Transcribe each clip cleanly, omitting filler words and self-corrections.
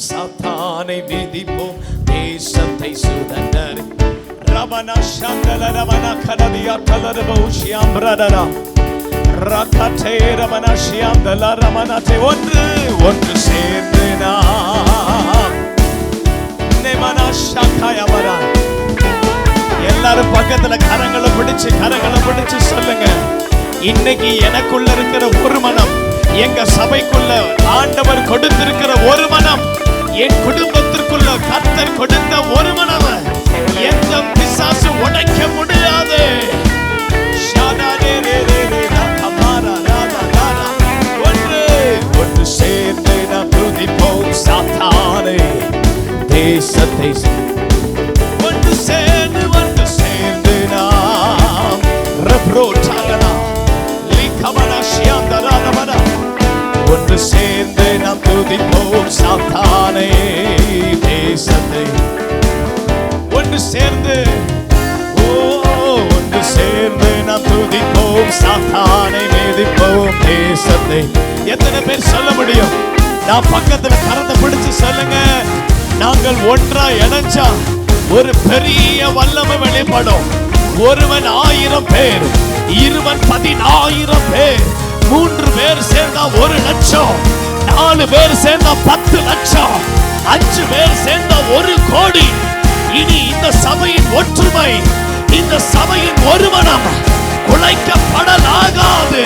சாத்தானை மிதிப்போம், தேசத்தை சுதந்தரி. ரமணா சந்தல ரமணா கனதியா தலரபௌஷியாம் பிரதரா ரகதே ரமணா ஷியாந்தல ரமணாதே. ஒன்று சேர்ந்து நாம் நெமனா ஷகாயவரா. எல்லாரும் பக்கத்துல கரங்களை பிடிச்சு சொல்லுங்க, இன்னைக்கு எனக்குள்ள இருக்கிற ஒரு மனம், எங்க சபைக்குள்ள ஆண்டவர் கொடுத்திருக்கிற ஒரு மனம், என் குடும்பத்திற்குள்ள கர்த்தர் கொடுத்த ஒரு மனம், எந்த பிசாசு உடைக்க முடியாது. ஒன்று சேர்ந்து நாம் துதிப்போம் சாத்தானை, தேசத்தை ஒன்று சேர்ந்து நாம் ஒன்று சேர்ந்து நாம் துதிப்போம் சாத்தானை, தேசத்தை ஒன்று சேர்ந்து நாம் துதிப்போம் சாத்தானை, மிதிப்போம் தேசத்தை. எத்தனை பேர் சொல்ல முடியும்? நான் பக்கத்துல கரத்தை பிடிச்சு சொல்லுங்க, நாங்கள் ஒன்றா இணைஞ்சா ஒரு பெரிய வல்லமை வெளிப்படும். ஒருவன் 1000 பேர், இருவன் 10,000 பேர், 3 பேர் சேர்ந்தா 1 லட்சம், 4 பேர் சேர்ந்தா 10 லட்சம், 5 பேர் சேர்ந்தா 1 கோடி. இனி இந்த சபையின் ஒற்றுமை, இந்த சபையின் ஒருமனம் குலைக்கப்படலாகாது.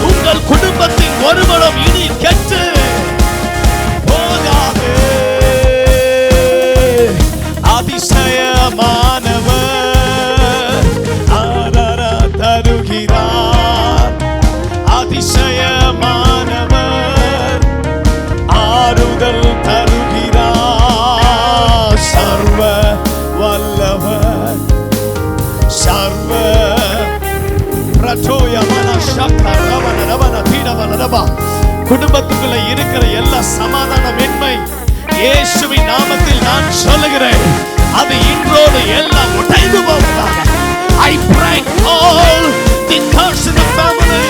உங்கள் குடும்பத்தின் ஒருமனம் இனி கெட்டு போகாது. அதிசயமானவர் ஆராரா தருகிறார், அதிசயமானவர் ஆறுதல் தருகிறார். சர்வ வல்லவர், சர்வ குடும்பத்துக்குள்ள இருக்கிற எல்லா சமாதானமின்மை இயேசுவின் நாமத்தில் நான் சொல்லுகிறேன், அது இன்றோடு எல்லாம் உடைந்து போவதாக. I break all the curse in the family.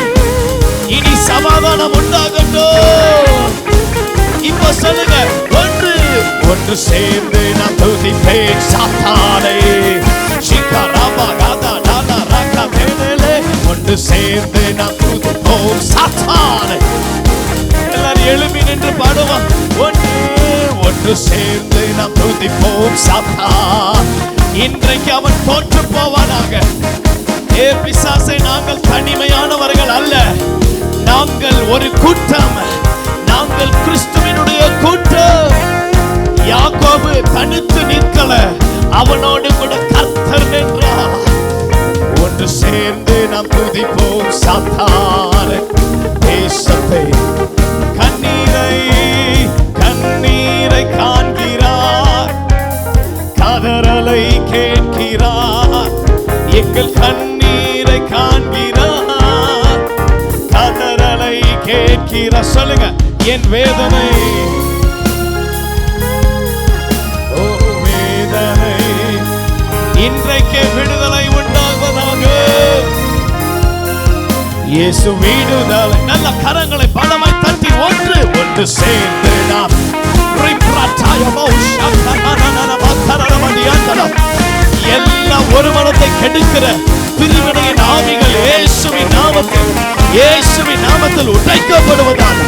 இனி சமாதானம் உண்டாகட்டும். இப்போ சொல்லுங்க, ஒன்று சேர்ந்து நாம் துதிப்பேன் சாத்தானை. ஒன்று சேர்ந்து நாம் துதிப்போம் சாத்தானை. எல்லாரும் எழுப்பி நின்று பாடுவோம். ஒன்று சேர்ந்து நாம் துதிப்போம் சாத்தான். இன்றைக்கு அவன் தோற்று போவானாக. ஏ பிசாசை, நாங்கள் தனிமையானவர்கள் அல்ல, நாங்கள் ஒரு கூட்டம், நாங்கள் கிறிஸ்துவினுடைய கூட்டம். யாக்கோபு தனித்து நிற்கல, அவனோடு கூட கர்த்தர் நின்றார். ஒன்று சேர்ந்து நாம் துதிப்போம் சாத்தானை, தேசத்தை. கண்ணீரை காண்கிறார், கதறலை கேட்கிறார். எங்கள் கண்ணீரை காண்கிறார், கதறலை கேட்கிறார். சொல்லுங்க, என் வேதனை, ஓ வேதனை, இன்றைக்கே விடுதலை உண்டாகுவதாக. இயேசு விடுதலை. நல்ல கரங்களை பலமாய் தட்டி ஒன்று சேர்ந்து நாம் எல்லா ஒரு மனத்தை கெடுக்கிற பிரிவினையின் ஆவிகள் இயேசுவின் நாமத்தில் உடைக்கப்படுவதாக.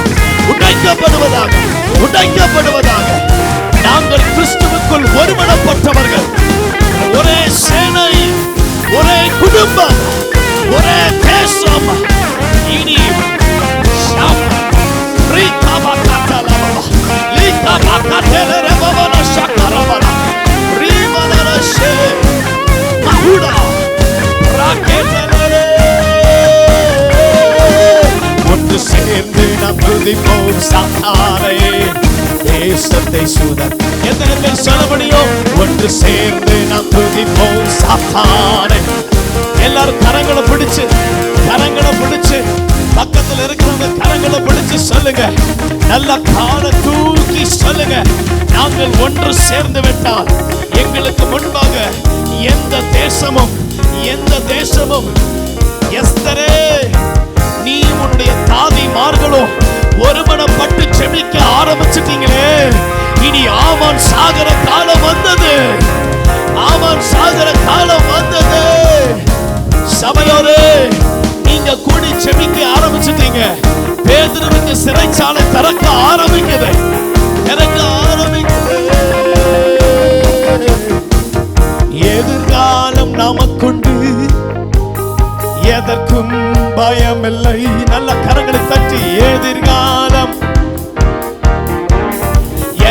நாங்கள் கிறிஸ்துவுக்குள் ஒருமனப்பட்டவர்கள், ஒரே சேனை, ஒரே குடும்பம், ஒரே தேசம். இனி ஒன்று சேர்ந்து நாம் துதிப்போம் சாத்தானை, தேசத்தை சுதர். எத்தனை பேர் சொல்ல முடியும்? ஒன்று சேர்ந்து நாம் துதிப்போம் சாத்தானை. எல்லாரும் கரங்களை பிடிச்சு பக்கத்துல இருக்கிறவங்க கரங்களை பிடிச்சு சொல்லுங்க, நல்ல கால தூக்கி சொல்லுங்க, நாங்கள் ஒன்று சேர்ந்து விட்டால் எங்களுக்கு முன்பாக எந்த தேசமும் எஸ்தரே, நீ உன்னுடைய தாதிமார்களும் ஒருமனப்பட்டு செபிக்க ஆரம்பிச்சிட்டீங்களே, ஆமான் சாகர காலம் வந்தது. ஆமான் சாகர காலம் வந்தது. சபையோரே, நீங்க கூடி செபிக்க ஆரம்பிச்சிட்டீங்க. பேதுருவுக்கு சிறைச்சாலை திறக்க ஆரம்பிக்குது. எதிர்காலம் நமக்குண்டு, எதற்கும் பயமில்லை. நல்ல கரங்களை தட்டி, எதிர்காலம்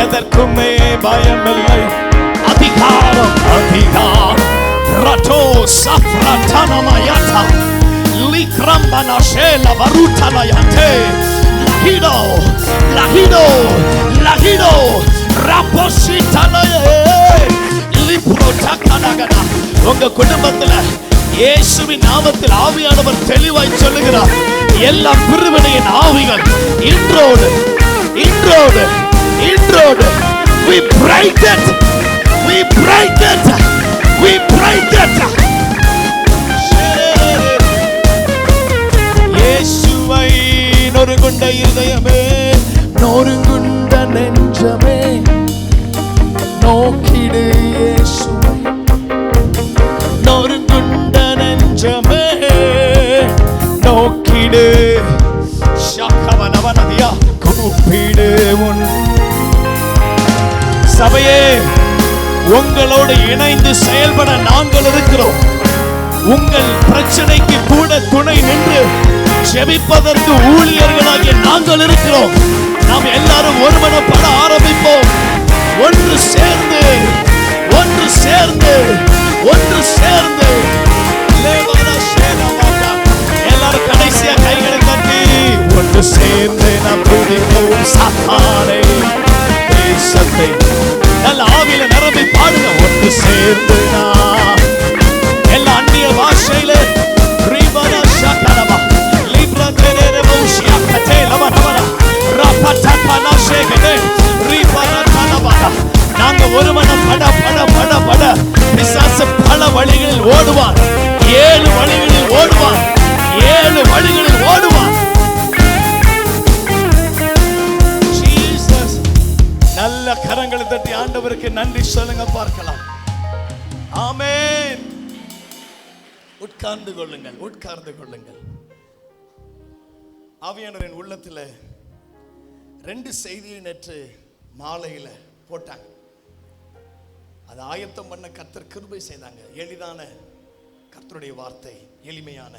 எதற்குமே பயமில்லை. அதிகாரம் அதிகாரம் ரட்டோ சஃப்ரட்டனமயதா லிக்ரம்பனஷேல வருட்டலயதே லஹிடோ லஹிடோ லஹிடோ ரப்போசிட்டலயே லிப்ரோடக்கனகனா. உங்க குடும்பத்துல இயேசுவின் நாமத்தில் ஆவியானவர் தெளிவாய் சொல்லுகிறார், எல்லா பிரிவினையின் ஆவிகள் இன்றோடு இன்றோடு இன்றோடு we break it, we break it, we break it. இயேசுவை நொறுங்குண்ட இருதயமே, நொறுங்குண்ட நெஞ்சமே, நோக்கிடு இயேசுவை. நொறுங்குண்ட நெஞ்சமே நோக்கிடு. ஷக்கவனவனதியா கூப்பிடு உன். சபையே, உங்களோடு இணைந்து செயல்பட நாங்கள் இருக்கிறோம். உங்கள் பிரச்சனைக்கு கூட துணை நின்று ஜெபிப்பதற்கு ஊழியர்களாகிய நாங்கள் இருக்கிறோம். நாம் எல்லாரும் ஒருமனப்பட ஆரம்பிப்போம். ஒன்று சேர்ந்து ஒன்று சேர்ந்து ஒன்று சேர்ந்து எல்லாரும் கடைசியா கைகளை தட்டி ஒன்று சேர்ந்து நாம் துதிப்போம் சாத்தானை தேசத்தை. நல்ல ஆவியில நிரம்பி பாடுங்க. ஒன்று சேர்ந்து நாம் எல்லா அந்நிய பாஷையில நாங்க ஒருமனம் பட பட பட பட. பிசாசு பல வழிகளில் ஓடுவான். 7 வழிகளில் ஓடுவான். 7 வழிகளில் ஓடுவான். ஜீசஸ். நல்ல கரங்களை தட்டி ஆண்டவருக்கு நன்றி சொல்லுங்க பார்க்கலாம். ஆமென். உட்கார்ந்து கொள்ளுங்கள், உட்கார்ந்து கொள்ளுங்கள். ஆவியானவரின் உள்ளத்தில் 2 செய்தியை நேற்று மாலையில போட்டாங்க. அதை ஆயத்தம் பண்ண கர்த்தர் கிருபை செய்தாங்க. எளிதான கர்த்தருடைய வார்த்தை, எளிமையான.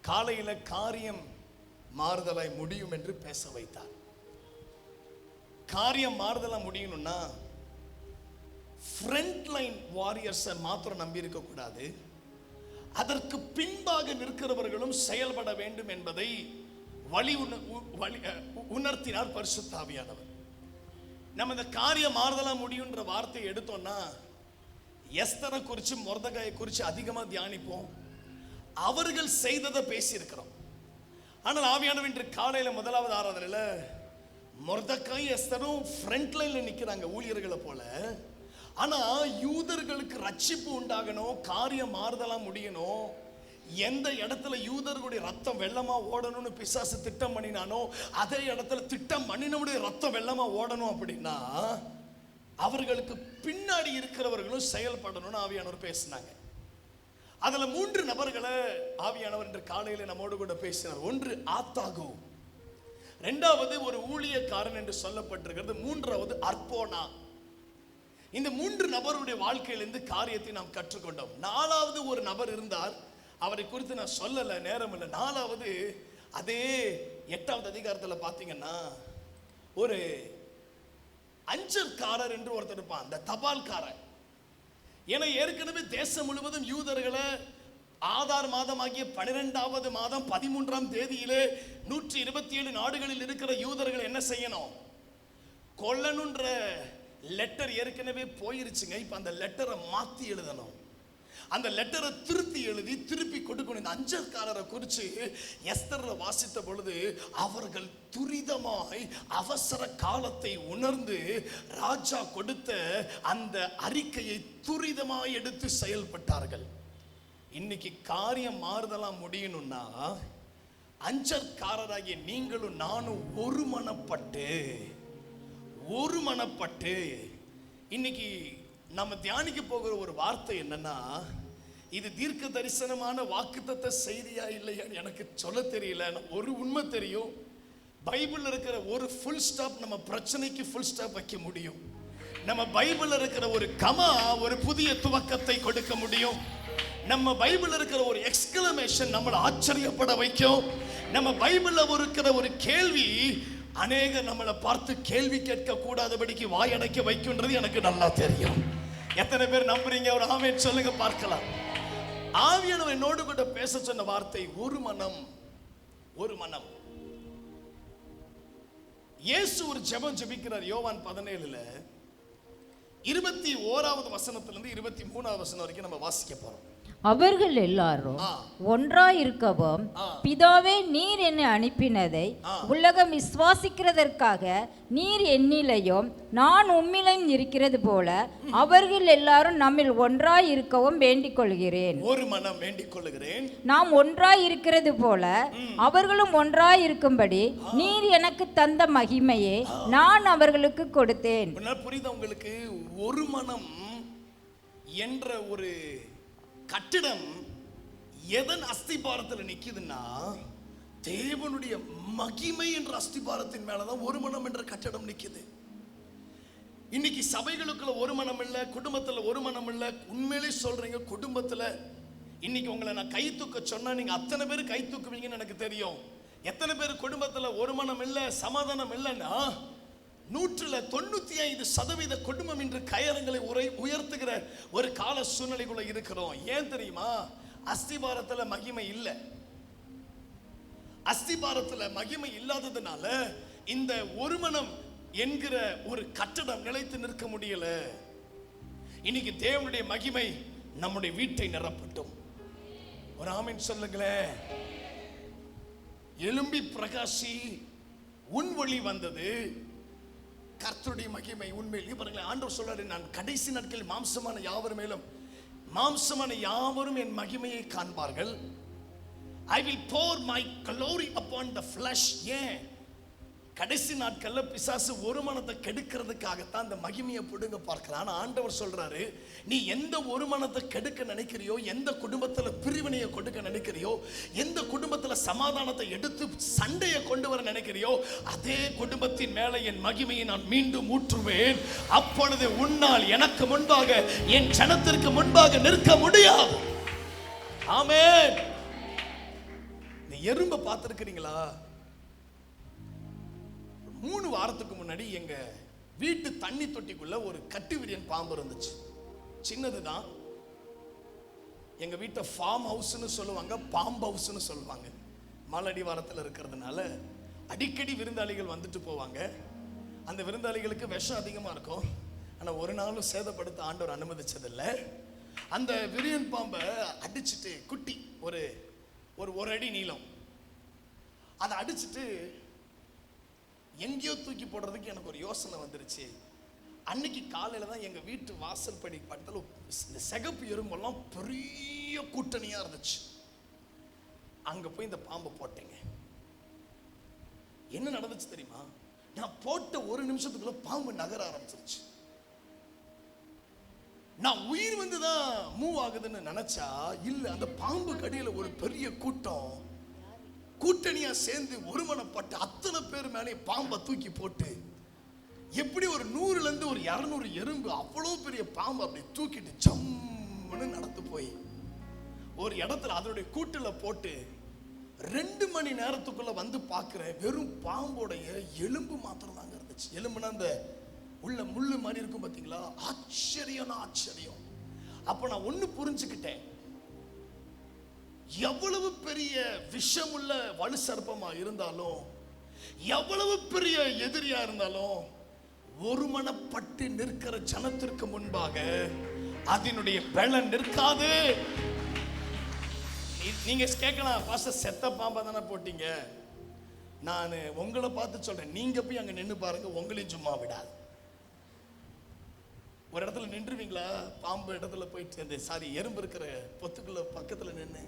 காலையில காரியம் மாறுதலாய் முடியும் என்று பேச வைத்தார். காரியம் மாறுதலா முடியணும்னா ஃப்ரண்ட் லைன் வாரியர்ஸை மாத்திரம் நம்பி இருக்க கூடாது, அதற்கு பின்பாக நிற்கிறவர்களும் செயல்பட வேண்டும் என்பதை உணர்த்தினார் பரிசுத்த ஆவியானவர். நம்ம இந்த காரியம் மாறுதலா முடியும்ன்ற வார்த்தையை எடுத்தோம்னா எஸ்தரை குறித்து மொர்தெகாயை குறித்து அதிகமாக தியானிப்போம். அவர்கள் செய்ததை பேசியிருக்கிறோம். ஆனால் ஆவியானவர் இன்று காலையில் முதலாவது ஆராதனையில் மொர்தெகாய் எஸ்தரும் ஃப்ரண்ட் லைன்ல நிற்கிறாங்க ஊழியர்களை போல. ஆனா யூதர்களுக்கு ரட்சிப்பு உண்டாகணும், காரியம் மாறுதலா முடியணும், எந்த இடத்துல யூதர்களுடைய ரத்தம் வெள்ளமா ஓடணும்னு பிசாசு திட்டம் பண்ணினானோ அதே இடத்துல திட்டம் பண்ணினவுடைய ரத்தம் வெள்ளமா ஓடணும் அப்படின்னா அவர்களுக்கு பின்னாடி இருக்கிறவர்களும் செயல்படணும்னு ஆவியானவர் பேசினாங்க. அதுல 3 நபர்களை ஆவியானவர் இன்று காலையில நம்மோடு கூட பேசினார். ஒன்று ஆத்தாகு, 2வது ஒரு ஊழியக்காரன் என்று சொல்லப்பட்டிருக்கிறது, 3வது அர்போனா. இந்த 3 நபருடைய வாழ்க்கையிலிருந்து காரியத்தை நாம் கற்றுக்கொண்டோம். 4வது ஒரு நபர் இருந்தார், அவரை குறித்து நான் சொல்லல, நேரம் இல்லை. 4வது அதே 8வது அதிகாரத்தில் பார்த்தீங்கன்னா ஒரு அஞ்சல்காரர் என்று ஒருத்தர் இருப்பான், அந்த தபால்காரர். ஏன்னா ஏற்கனவே தேசம் முழுவதும் யூதர்களை ஆதார் மாதமாகிய 12வது மாதம் 13ஆம் தேதியிலே 127 நாடுகளில் இருக்கிற யூதர்கள் என்ன செய்யணும்? கொல்லணுன்ற லெட்டர் ஏற்கனவே போயிருச்சுங்க. இப்ப அந்த லெட்டரை மாத்தி எழுதணும். அந்த லெட்டரை திருத்தி எழுதி திருப்பி கொடுக்கணும். இந்த அஞ்சல்காரரை குறித்து எஸ்தர்ல வாசித்த பொழுது அவர்கள் துரிதமாய் அவசர காலத்தை உணர்ந்து ராஜா கொடுத்த அந்த அறிக்கையை துரிதமாய் எடுத்து செயல்பட்டார்கள். இன்னைக்கு காரியம் மாறுதலாம் முடியணும்னா அஞ்சல்காரராகிய நீங்களும் நானும் ஒருமனப்பட்டு ஒரு மனப்பட்டு. இன்னைக்கு நம்ம தியானிக்க போகிற ஒரு வார்த்தை என்னன்னா, இது தீர்க்க தரிசனமான வாக்குத்தத்த செய்தியா இல்லையான்னு எனக்கு சொல்ல தெரியல. ஒரு உண்மை தெரியும், பைபிள்ல இருக்கிற ஒரு ஃபுல் ஸ்டாப் நம்ம பிரச்சனைக்கு ஃபுல் ஸ்டாப் வைக்க முடியும். நம்ம பைபிள்ல இருக்கிற ஒரு கமா ஒரு புதிய துவக்கத்தை கொடுக்க முடியும். நம்ம பைபிள்ல இருக்கிற ஒரு எக்ஸ்கிளமேஷன் நம்மளை ஆச்சரியப்பட வைக்கும். நம்ம பைபிள்ல இருக்கிற ஒரு கேள்வி அநேக நம்மளை பார்த்து கேள்வி கேட்க கூடாதபடிக்கு வாயடைக்க வைக்கும்ன்றது எனக்கு நல்லா தெரியும். எத்தனை பேர் நம்புறீங்க? ஒரு ஆமென் சொல்லுங்க பார்க்கலாம். ஆவியானவர் என்னோடு கூட பேச சொன்ன வார்த்தை ஒரு மனம். ஒரு மனம். இயேசு ஒரு ஜெபம் ஜெபிக்கிறார். யோவான் 17ல 21வது வசனத்திலிருந்து 23வது வசனம் வரைக்கும் நம்ம வாசிக்க போறோம். அவர்கள் எல்லாரும் ஒன்றாயிருக்கவும் பிதாவே நீர் என்னை அனுப்பினதை உலகம் விசுவாசிக்கிறதற்காக நீர் என்னிலையும் நான் உம்மிலையும் இருக்கிறது போல அவர்கள் எல்லாரும் நம்மில் ஒன்றாயிருக்கவும் வேண்டிக் கொள்கிறேன். ஒரு மனம் வேண்டிக் கொள்கிறேன். நாம் ஒன்றாயிருக்கிறது போல அவர்களும் ஒன்றாயிருக்கும்படி நீர் எனக்கு தந்த மகிமையை நான் அவர்களுக்கு கொடுத்தேன். புரியுதா உங்களுக்கு? ஒரு மனம் என்ற ஒரு கட்டிடம் எதன் அஸ்திபாரத்தில் நிக்குதுன்னா, தேவனுடைய மகிமை என்ற அஸ்திபாரத்தின் மேலதான் ஒரு மனம் என்ற கட்டிடம் நிக்குது. இன்னைக்கு சபைகளுக்குள்ள ஒரு மனம் இல்ல, குடும்பத்துல ஒரு மனம் இல்ல. உண்மையிலே சொல்றீங்க, குடும்பத்துல இன்னைக்கு உங்களை நான் கை தூக்க சொன்னா நீங்க அத்தனை பேர் கை தூக்குவீங்கன்னு எனக்கு தெரியும். எத்தனை பேர் குடும்பத்துல ஒரு மனம் இல்ல, சமாதானம் இல்லைன்னா 195% குடும்பம் இன்று கயரங்களை உயர்த்துகிற ஒரு கால சூழ்நிலைக்குள்ள இருக்கிறோம். ஏன் தெரியுமா? அஸ்திபாரத்துல மகிமை இல்ல. அஸ்திபாரத்துல மகிமை இல்லாததுனால இந்த ஒரு மனம் என்கிற ஒரு கட்டடம் நிலைத்து நிற்க முடியல. இன்னைக்கு தேவனுடைய மகிமை நம்முடைய வீட்டை நிரப்பட்டும். ஒரு ஆமென் சொல்லுங்களேன். எழும்பி பிரகாசி, உன் ஒளி வந்தது. கர்த்தருடைய மகிமை உண்மையில் பாருங்களேன். ஆண்டவர் சொல்றாரு, நான் கடைசி நாட்களில் மாம்சமான யாவரும் என் மகிமையை காண்பார்கள். I will pour my glory upon the flesh. ஏன்? கடைசி நாட்கள்ல பிசாசு ஒரு மனத்தை கெடுக்கிறதுக்காகத்தான் அந்த மகிமையை பிடுங்க பார்க்கிறான். ஆண்டவர் சொல்றாரு, நீ எந்த ஒரு மனத்தை கெடுக்க நினைக்கிறியோ, எந்த குடும்பத்துல பிரிவினையை கொடுக்க நினைக்கிறியோ, எந்த குடும்பத்துல சமாதானத்தை எடுத்து சண்டையை கொண்டு வர நினைக்கிறியோ, அதே குடும்பத்தின் மேல என் மகிமையை நான் மீண்டும் ஊற்றுவேன். அப்பொழுது உன்னால் எனக்கு முன்பாக, என் ஜனத்திற்கு முன்பாக நிற்க முடியாது. ஆமென். நீ எறும்பை பார்த்திருக்கிறீங்களா? 3 வாரத்துக்கு முன்னாடி எங்க வீட்டு தண்ணி தொட்டிக்குள்ள ஒரு கட்டுவிரியன் பாம்பு இருந்துச்சு. சின்னதுதான். எங்க வீட்டை ஃபார்ம் ஹவுஸ்னு சொல்லுவாங்க, பாம்பு ஹவுஸ்னு சொல்லுவாங்க. மலடி வாரத்தில் இருக்கிறதுனால அடிக்கடி விருந்தாளிகள் வந்துட்டு போவாங்க. அந்த விருந்தாளிகளுக்கு விஷம் அதிகமாக இருக்கும். ஆனால் ஒரு நாளும் சேதப்படுத்த ஆண்டவர் அனுமதிச்சதில்லை. அந்த விரியன் பாம்பை அடிச்சுட்டு, குட்டி ஒரு அடி நீளம், அதை அடிச்சுட்டு எங்கேயோ தூக்கி போடுறதுக்கு எனக்கு ஒரு யோசனை வந்துருச்சு. அன்னைக்கு காலையில தான் எங்க வீட்டு வாசல் படி பக்கத்துல இந்த சிகப்பு எறும்பெல்லாம் பெரிய கூட்டணியா இருந்துச்சு. அங்க போய் இந்த பாம்பை போட்டேங்க. என்ன நடந்துச்சு தெரியுமா? நான் போட்ட ஒரு நிமிஷத்துக்குள்ள பாம்பு நகர ஆரம்பிச்சிருச்சு. நான் உயிர் வந்துதான் மூவ் ஆகுதுன்னு நினைச்சா இல்ல, அந்த பாம்பு கடியில ஒரு பெரிய கூட்டணியா சேர்ந்து ஒருமனப்பட்டு அத்தனை பேர் மேலே பாம்பை தூக்கி போட்டு, எப்படி ஒரு 100ல இருந்து ஒரு 200 எறும்பு அவ்வளவு பெரிய பாம்பு அப்படி தூக்கிட்டு ஜம்முன்னு நடந்து போய் ஒரு இடத்துல அதனுடைய கூட்டுல போட்டு 2 மணி நேரத்துக்குள்ள வந்து பார்க்கிறேன், வெறும் பாம்போடைய எலும்பு மாத்திரம் தாங்க இருந்துச்சு. எலும்புனா அந்த உள்ள முள்ளு மாதிரி இருக்கும் பாத்தீங்களா? ஆச்சரியம். அப்ப நான் ஒண்ணு புரிஞ்சுக்கிட்டேன், எவ்வளவு பெரிய விஷமுள்ள வலு சர்ப்பமா இருந்தாலும், எவ்வளவு பெரிய எதிரியா இருந்தாலும், ஒருமனப்பட்டு நிற்கிற ஜனத்திற்கு முன்பாக அதனுடைய பலன் நிற்காது. நீங்க கேட்கலாம், பாஸ்டர் செத்த பாம்பா தானே போட்டீங்க. நான் உங்களை பார்த்து சொல்றேன், நீங்க போய் அங்க நின்று பாருங்க, உங்களையும் சும்மா விடாது. ஒரு இடத்துல நின்றுவீங்களா? பாம்பு இடத்துல போயிட்டு எறும்பு இருக்கிற பொத்துக்குள்ள பக்கத்துல நின்று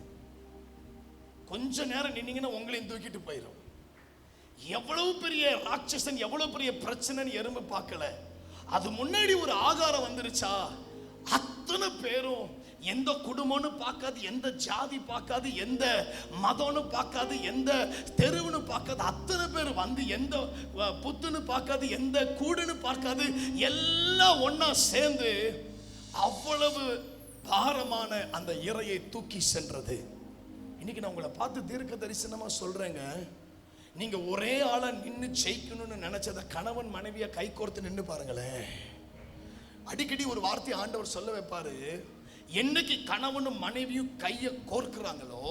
கொஞ்ச நேரம் நின்னீங்கன்னா உங்களையும் தூக்கிட்டு போயிடும். எவ்வளவு பெரிய ராட்சசன், எவ்வளவு பெரிய பிரச்சனைன்னு எறும்பு பார்க்கல. அது முன்னாடி ஒரு ஆகாரம் வந்துருச்சா, அத்தனை பேரும் எந்த குடும்பம்னு பார்க்காது, எந்த ஜாதி பார்க்காது, எந்த மதம்னு பார்க்காது, எந்த தெருவுன்னு பார்க்காது, அத்தனை பேர் வந்து எந்த புத்துன்னு பார்க்காது, எந்த கூடுன்னு பார்க்காது, எல்லாம் ஒன்னா சேர்ந்து அவ்வளவு பாரமான அந்த இரையை தூக்கி சென்றது. இன்னைக்கு நான் உங்களை பார்த்து தீர்க்க தரிசனமா சொல்றேங்க, நீங்க ஒரே ஆளா நின்று ஜெயிக்கணும்னு நினைச்சத கணவன் மனைவியா கை கோர்த்து நின்று பாருங்களேன். அடிக்கடி ஒரு வார்த்தை ஆண்டவர் சொல்ல வைப்பாரு, என்னைக்கு கணவனும் மனைவியும் கையை கோர்க்கிறாங்களோ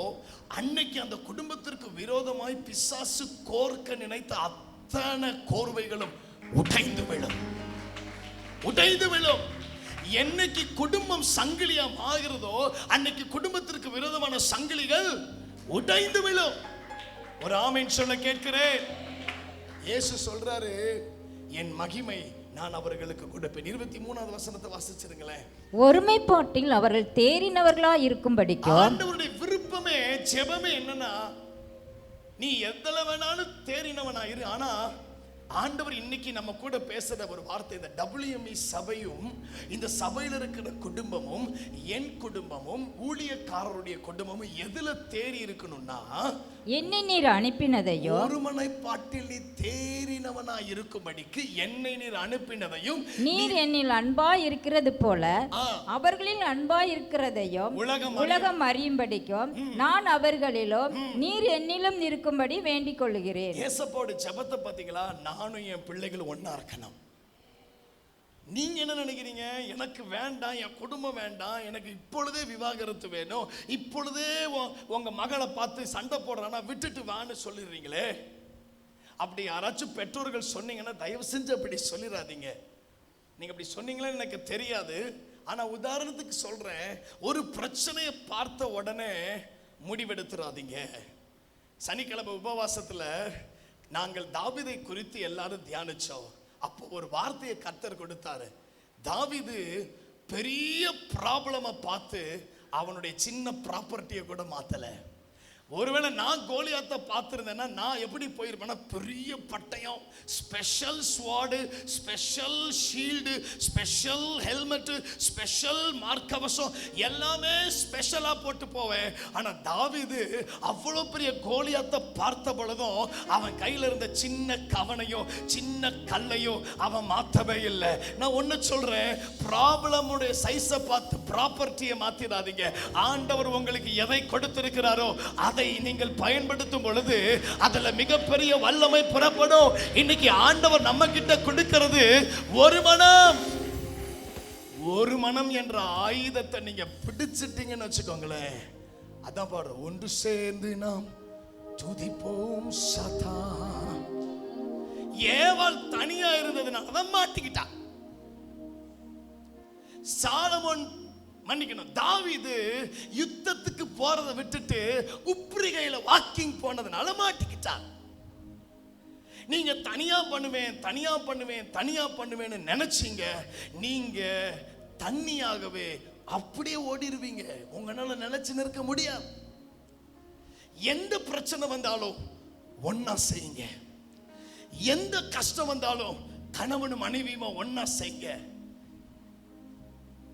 அன்னைக்கு அந்த குடும்பத்திற்கு விரோதமாய் பிசாசு கோர்க்க நினைத்த அத்தனை கோர்வைகளும் உடைந்து விழும், உடைந்து விழும். என்னைக்கு குடும்பம் சங்கிலியா மாறுகிறதோ அன்னைக்கு குடும்பத்திற்கு விரோதமான சங்கிலிகள் உடைந்து விழும். ஒரு ஆமென் சொல்ல கேட்கிறேன். இயேசு சொல்றாரு, என் மகிமை நான் அவர்களுக்கு கொடுப்பேன். 23வது வசனத்தை வாசிச்சிருங்களேன். ஒருமைப்பாட்டில் அவர்கள் தேறினவர்களா இருக்கும்படிக்கு ஆண்டவருடைய விருப்பமே, ஜெபமே என்னன்னா, நீ எதுல வேணாலும் தேறினவனா இரு. ஆனா ஆண்டவர் இன்னைக்கு நம்ம கூட பேசுற ஒரு வார்த்தை, இந்த WME சபையும் இந்த சபையில் இருக்கிற குடும்பமும் என் குடும்பமும் ஊழியக்காரருடைய குடும்பமும் எதுல தேறி இருக்கணும்னா, என்னை நீர் அனுப்பினதையும் ஒருமனைப்பாட்டில் நீ தேறினவனா இருக்கும்படிக்கு என்னை நீர் அனுப்பினதையும் நீர் என்னில் அன்பா இருக்கிறது போல அவர்களில் அன்பா இருக்கிறதையும் உலகம் அறியும்படிக்கும் நான் அவர்களிலும் நீர் என்னிலும் இருக்கும்படி வேண்டிக் கொள்கிறேன். ஏசப்பாவோட ஜெபத்தை பாத்தீங்களா? நானும் என் பிள்ளைகளும் ஒன்னா இருக்கணும். நீங்க என்ன நினைக்கிறீங்க? எனக்கு வேண்டாம், என் குடும்பம் வேண்டாம், எனக்கு இப்பொழுதே விவாகரத்து வேணும், இப்பொழுதே உங்க மகளை பார்த்து சண்டை போடுறானா விட்டுட்டு வான்னு சொல்லிடுறீங்களே. அப்படி யாராச்சும் பெற்றோர்கள் சொன்னீங்கன்னா தயவு செஞ்சு அப்படி சொல்லிடாதீங்க. நீங்க அப்படி சொன்னீங்களே எனக்கு தெரியாது. ஆனா உதாரணத்துக்கு சொல்றேன், ஒரு பிரச்சனையை பார்த்த உடனே முடிவெடுத்துறாதீங்க. சனிக்கிழமை உபவாசத்துல நாங்கள் தாவீதை குறித்து எல்லாரும் தியானிச்சோம். அப்போ ஒரு வார்த்தையை கர்த்தர் கொடுத்தாரு. தாவீது பெரிய ப்ராப்ளமை பார்த்து அவனுடைய சின்ன ப்ராப்பர்ட்டியை கூட மாத்தல. ஒருவேளை நான் கோலியாத்தை பார்த்துருந்தேன்னா நான் எப்படி போயிருப்பேன்னா, பெரிய பட்டயம், special sword, special shield, special helmet, special மார்க்கவசம், எல்லாமே ஸ்பெஷலாக போட்டு போவேன். ஆனால் தாவீது அவ்வளோ பெரிய கோலியாத்தை பார்த்த பொழுதும் அவன் கையில் இருந்த சின்ன கவனையும் சின்ன கல்லையும் அவன் மாற்றவே இல்லை. நான் ஒன்று சொல்கிறேன், ப்ராப்ளமுடைய சைஸை பார்த்து ப்ராப்பர்ட்டியை மாற்றிடாதீங்க. ஆண்டவர் உங்களுக்கு எதை கொடுத்திருக்கிறாரோ அதை நீங்கள் பயன்படுத்தும் பொழுது அதுல மிகப்பெரிய வல்லமை புறப்படும். இன்னைக்கு ஆண்டவர் நம்ம கிட்ட கொடுக்கிறது ஒரு மனம். ஒரு மனம் என்ற ஆயுதத்தை நீங்க பிடிச்சிட்டீங்கன்னு வச்சுக்கோங்களேன், அதான் பாரு, ஒன்று சேர்ந்து நாம் துதிப்போம் சதா. ஏவாள் தனியா இருந்ததுனால தான் மாட்டிக்கிட்டா. சாலமோன் மன்னிக்கணும், தாவீது யுத்தத்துக்கு போறதை விட்டுட்டு உப்ரிகையில வாக்கிங் போனதுனால மாட்டிக்கிட்டான். நீங்க தனியா பண்ணுவேன் தனியா பண்ணுவேன் தனியா பண்ணுவேன்னு நினைச்சீங்க, நீங்க தண்ணியாகவே அப்படியே ஓடிடுவீங்க. உங்களால நினைச்சு நிற்க முடியாது. எந்த பிரச்சனை வந்தாலும் ஒன்னா செய்யுங்க. எந்த கஷ்டம் வந்தாலும் கணவனும் மனைவியுமா ஒன்னா செய்யுங்க.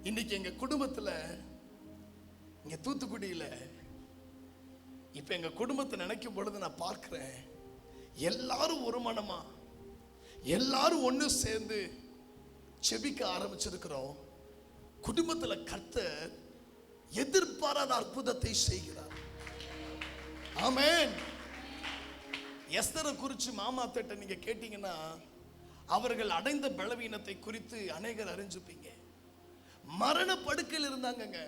இன்னைக்கு எங்க குடும்பத்துல, இங்க தூத்துக்குடியில, இப்ப எங்க குடும்பத்தை நினைக்கும் பொழுது நான் பார்க்கிறேன், எல்லாரும் ஒரு மனமா எல்லாரும் ஒண்ணு சேர்ந்து செபிக்க ஆரம்பிச்சிருக்கிறோம். குடும்பத்துல கர்த்தர் எதிர்பாராத அற்புதத்தை செய்கிறார். ஆமென். எஸ்தரை குறித்து மாமா திட்ட நீங்க கேட்டீங்கன்னா அவர்கள் அடைந்த பலவீனத்தை குறித்து அநேகர் அறிஞ்சுப்பீங்க. மரண படுக்கையில் இருந்தாங்க.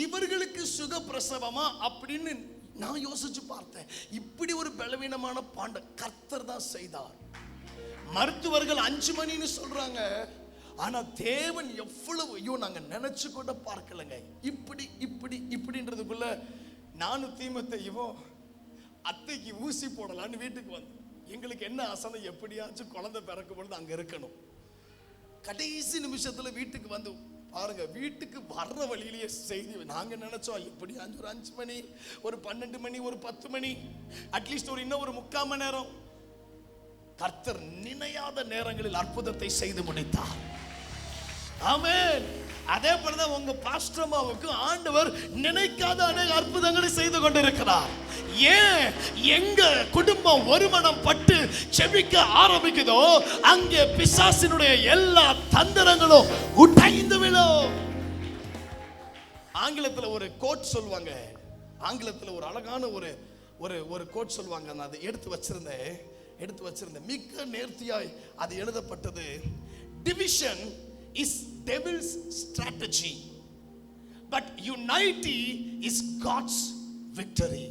இவர்களுக்கு சுகப்பிரசவமா அப்படின்னு நான் யோசிச்சு பார்த்தேன். இப்படி ஒரு பலவீனமான பாண்ட கர்த்தர் தான் செய்தார். மருத்துவர்கள் 5 மணின்னு சொல்றாங்க, ஆனா தேவன் எவ்வளவு, ஐயோ நாங்க நினைச்சு கூட பார்க்கலங்க. இப்படி இப்படி இப்படின்றதுக்குள்ள நானும் தீமத்தையும் அத்தைக்கு ஊசி போடலான்னு வீட்டுக்கு வந்தோம். எங்களுக்கு என்ன ஆசை, எப்படியாச்சும் குழந்தை பிறக்கும் பொழுது அங்க இருக்கணும். கடைசி நிமிஷத்துல வீட்டுக்கு வந்து பாருங்க, வீட்டுக்கு வர்ற வழியிலேயே செய்தி. நாங்க நினைச்சோம் எப்படி ஒரு 5 மணி, ஒரு 12 மணி, ஒரு 10 மணி, அட்லீஸ்ட் இன்னும் ஒரு 3/4 மணி நேரம். கர்த்தர் நினையாத நேரங்களில் அற்புதத்தை செய்து முடித்தார். ஆமென். அதே போலதான் உங்க பாஸ்டர்மாவுக்கு ஆண்டவர் நினைக்காத அநேக அற்புதங்களை செய்து கொண்டிருக்கிறார். ஏன்? எங்க குடும்பம் ஒருமனம் பட்டு செபிக்க ஆரம்பிக்குதோ அங்கே பிசாசினுடைய எல்லா தந்திரங்களும் உடைந்து விடும். ஆங்கிலத்தில் ஒரு கோட் சொல்லுவாங்க. ஆங்கிலத்தில் ஒரு அழகான ஒரு கோட் சொல்லுவாங்க. நான் அதை எடுத்து வச்சிருந்தேன். மிக நேர்த்தியாய் அது எழுதப்பட்டது. Division is devil's strategy, but unity is God's victory.